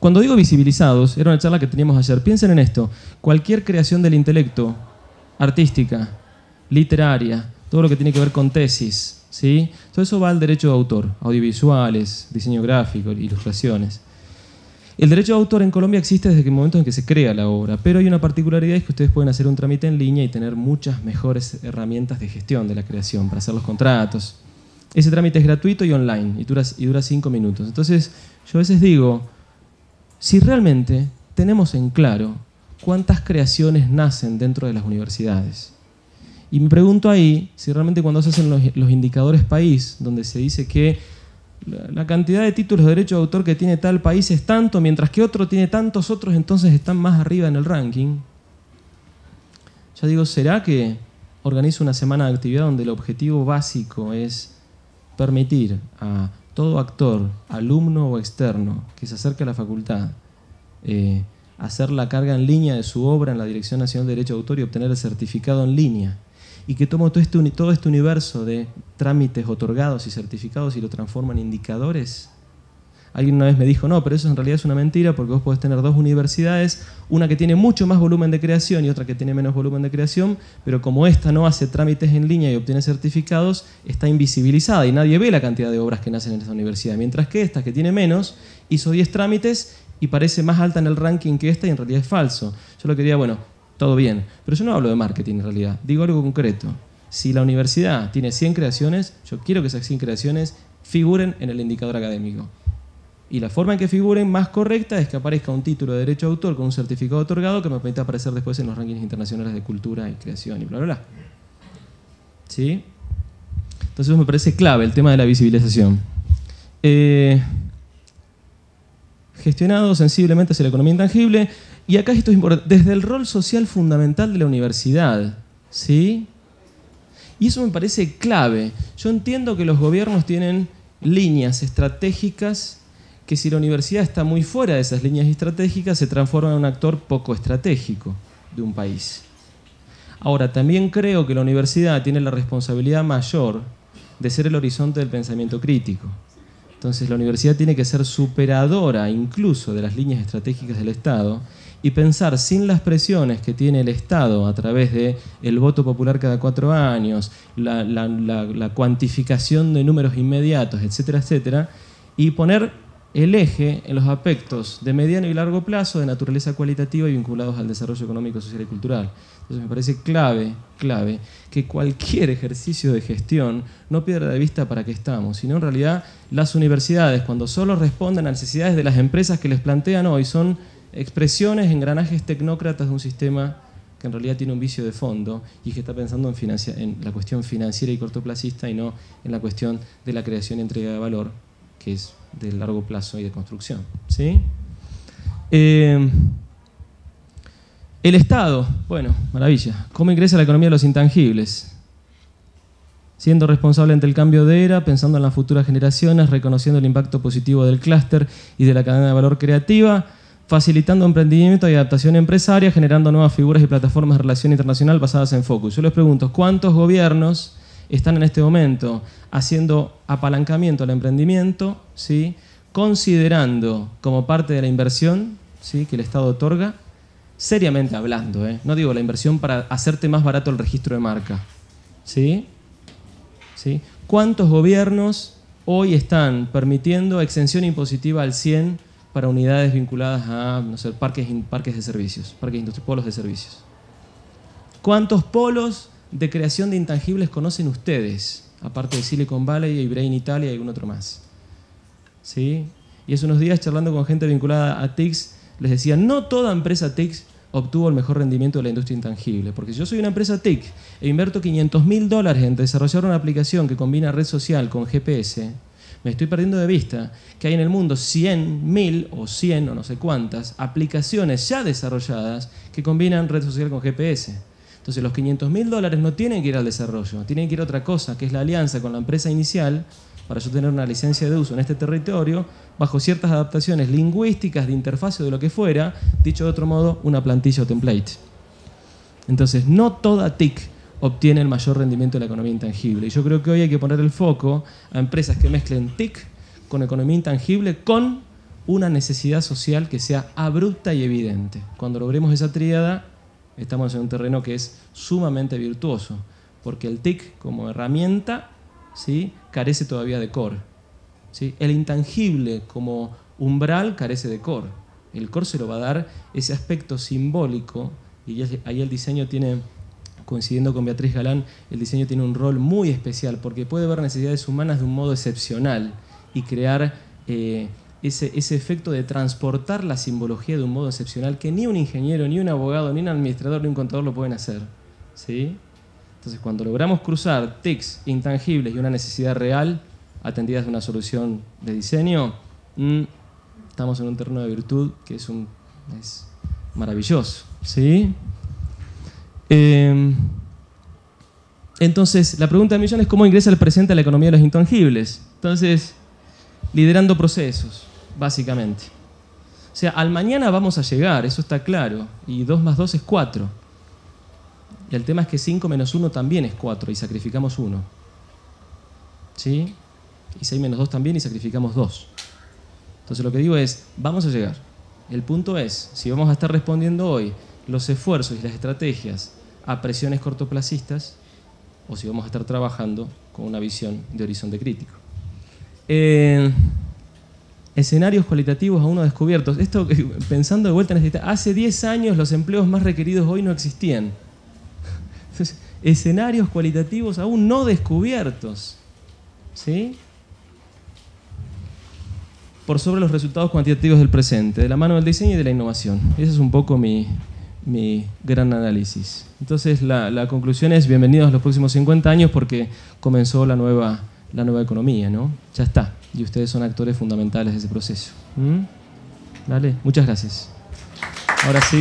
Cuando digo visibilizados, era una charla que teníamos ayer, piensen en esto, cualquier creación del intelecto, artística, literaria, todo lo que tiene que ver con tesis, ¿sí? Todo eso va al derecho de autor, audiovisuales, diseño gráfico, ilustraciones. El derecho de autor en Colombia existe desde el momento en que se crea la obra, pero hay una particularidad, es que ustedes pueden hacer un trámite en línea y tener muchas mejores herramientas de gestión de la creación para hacer los contratos. Ese trámite es gratuito y online y dura 5 minutos. Entonces, yo a veces digo, si realmente tenemos en claro cuántas creaciones nacen dentro de las universidades, y me pregunto ahí si realmente cuando se hacen los indicadores país, donde se dice que la cantidad de títulos de derecho de autor que tiene tal país es tanto, mientras que otro tiene tantos otros, entonces están más arriba en el ranking. Ya digo, ¿será que organizo una semana de actividad donde el objetivo básico es permitir a todo actor, alumno o externo, que se acerque a la facultad, hacer la carga en línea de su obra en la Dirección Nacional de Derecho de Autor y obtener el certificado en línea? Y que tomo todo este universo de trámites otorgados y certificados y lo transformo en indicadores. Alguien una vez me dijo, no, pero eso en realidad es una mentira porque vos podés tener 2 universidades, una que tiene mucho más volumen de creación y otra que tiene menos volumen de creación, pero como esta no hace trámites en línea y obtiene certificados, está invisibilizada y nadie ve la cantidad de obras que nacen en esa universidad, mientras que esta, que tiene menos, hizo 10 trámites y parece más alta en el ranking que esta y en realidad es falso. Yo lo que diría, bueno, todo bien, pero yo no hablo de marketing en realidad, digo algo concreto. Si la universidad tiene 100 creaciones, yo quiero que esas 100 creaciones figuren en el indicador académico. Y la forma en que figuren más correcta es que aparezca un título de derecho de autor con un certificado otorgado que me permita aparecer después en los rankings internacionales de cultura y creación y bla, bla, bla. ¿Sí? Entonces me parece clave el tema de la visibilización. Gestionado sensiblemente hacia la economía intangible. Y acá esto es importante, desde el rol social fundamental de la universidad, ¿sí? Y eso me parece clave. Yo entiendo que los gobiernos tienen líneas estratégicas que si la universidad está muy fuera de esas líneas estratégicas se transforma en un actor poco estratégico de un país. Ahora, también creo que la universidad tiene la responsabilidad mayor de ser el horizonte del pensamiento crítico. Entonces la universidad tiene que ser superadora incluso de las líneas estratégicas del Estado y pensar sin las presiones que tiene el Estado a través del voto popular cada 4 años, la cuantificación de números inmediatos, etcétera, etcétera, y poner el eje en los aspectos de mediano y largo plazo de naturaleza cualitativa y vinculados al desarrollo económico, social y cultural. Entonces me parece clave que cualquier ejercicio de gestión no pierda de vista para qué estamos, sino en realidad las universidades, cuando solo responden a necesidades de las empresas que les plantean hoy, son expresiones, engranajes tecnócratas de un sistema que en realidad tiene un vicio de fondo y que está pensando en la cuestión financiera y cortoplacista y no en la cuestión de la creación y entrega de valor, que es de largo plazo y de construcción. ¿Sí? El Estado, bueno, maravilla. ¿Cómo ingresa a la economía de los intangibles? Siendo responsable ante el cambio de era, pensando en las futuras generaciones, reconociendo el impacto positivo del clúster y de la cadena de valor creativa, facilitando emprendimiento y adaptación empresaria, generando nuevas figuras y plataformas de relación internacional basadas en focus. Yo les pregunto, ¿cuántos gobiernos están en este momento haciendo apalancamiento al emprendimiento, ¿sí? Considerando como parte de la inversión, ¿sí?, que el Estado otorga, seriamente hablando, no digo la inversión para hacerte más barato el registro de marca, ¿sí? ¿Sí? ¿Cuántos gobiernos hoy están permitiendo exención impositiva al 100 para unidades vinculadas a, no sé, parques de servicios, polos de servicios? ¿Cuántos polos de creación de intangibles conocen ustedes? Aparte de Silicon Valley, Brain Italia y algún otro más. ¿Sí? Y hace unos días, charlando con gente vinculada a TICs, les decía, no toda empresa TIC obtuvo el mejor rendimiento de la industria intangible. Porque si yo soy una empresa TIC e invierto $500.000 en desarrollar una aplicación que combina red social con GPS, me estoy perdiendo de vista que hay en el mundo 100.000 o 100 o no sé cuántas aplicaciones ya desarrolladas que combinan red social con GPS. Entonces los $500.000 no tienen que ir al desarrollo, tienen que ir a otra cosa, que es la alianza con la empresa inicial para yo tener una licencia de uso en este territorio bajo ciertas adaptaciones lingüísticas, de interfaz o de lo que fuera, dicho de otro modo, una plantilla o template. Entonces, no toda TIC obtiene el mayor rendimiento de la economía intangible. Y yo creo que hoy hay que poner el foco a empresas que mezclen TIC con economía intangible con una necesidad social que sea abrupta y evidente. Cuando logremos esa tríada, estamos en un terreno que es sumamente virtuoso, porque el TIC como herramienta, ¿sí?, carece todavía de core, ¿sí? El intangible como umbral carece de core. El core se lo va a dar ese aspecto simbólico, y ahí el diseño tiene, coincidiendo con Beatriz Galán, el diseño tiene un rol muy especial, porque puede ver necesidades humanas de un modo excepcional y crear ese efecto de transportar la simbología de un modo excepcional que ni un ingeniero, ni un abogado, ni un administrador, ni un contador lo pueden hacer, ¿sí? Entonces, cuando logramos cruzar TICs intangibles y una necesidad real, atendidas de una solución de diseño, estamos en un terreno de virtud que es maravilloso, ¿sí? Entonces, la pregunta de millón es cómo ingresa el presente a la economía de los intangibles. Entonces, liderando procesos, básicamente. O sea, al mañana vamos a llegar, eso está claro, y 2 más 2 es 4. Y el tema es que 5 menos 1 también es 4 y sacrificamos 1. ¿Sí? Y 6 menos 2 también y sacrificamos 2. Entonces lo que digo es, vamos a llegar. El punto es, si vamos a estar respondiendo hoy los esfuerzos y las estrategias a presiones cortoplacistas, o si vamos a estar trabajando con una visión de horizonte crítico. Escenarios cualitativos aún no descubiertos. Esto, pensando de vuelta en este, hace 10 años los empleos más requeridos hoy no existían. Entonces, escenarios cualitativos aún no descubiertos, ¿sí?, por sobre los resultados cuantitativos del presente, de la mano del diseño y de la innovación. Ese es un poco mi gran análisis. Entonces, la conclusión es bienvenidos a los próximos 50 años porque comenzó la nueva economía, ¿no? Ya está. Y ustedes son actores fundamentales de ese proceso. ¿Vale? Muchas gracias. Ahora sí.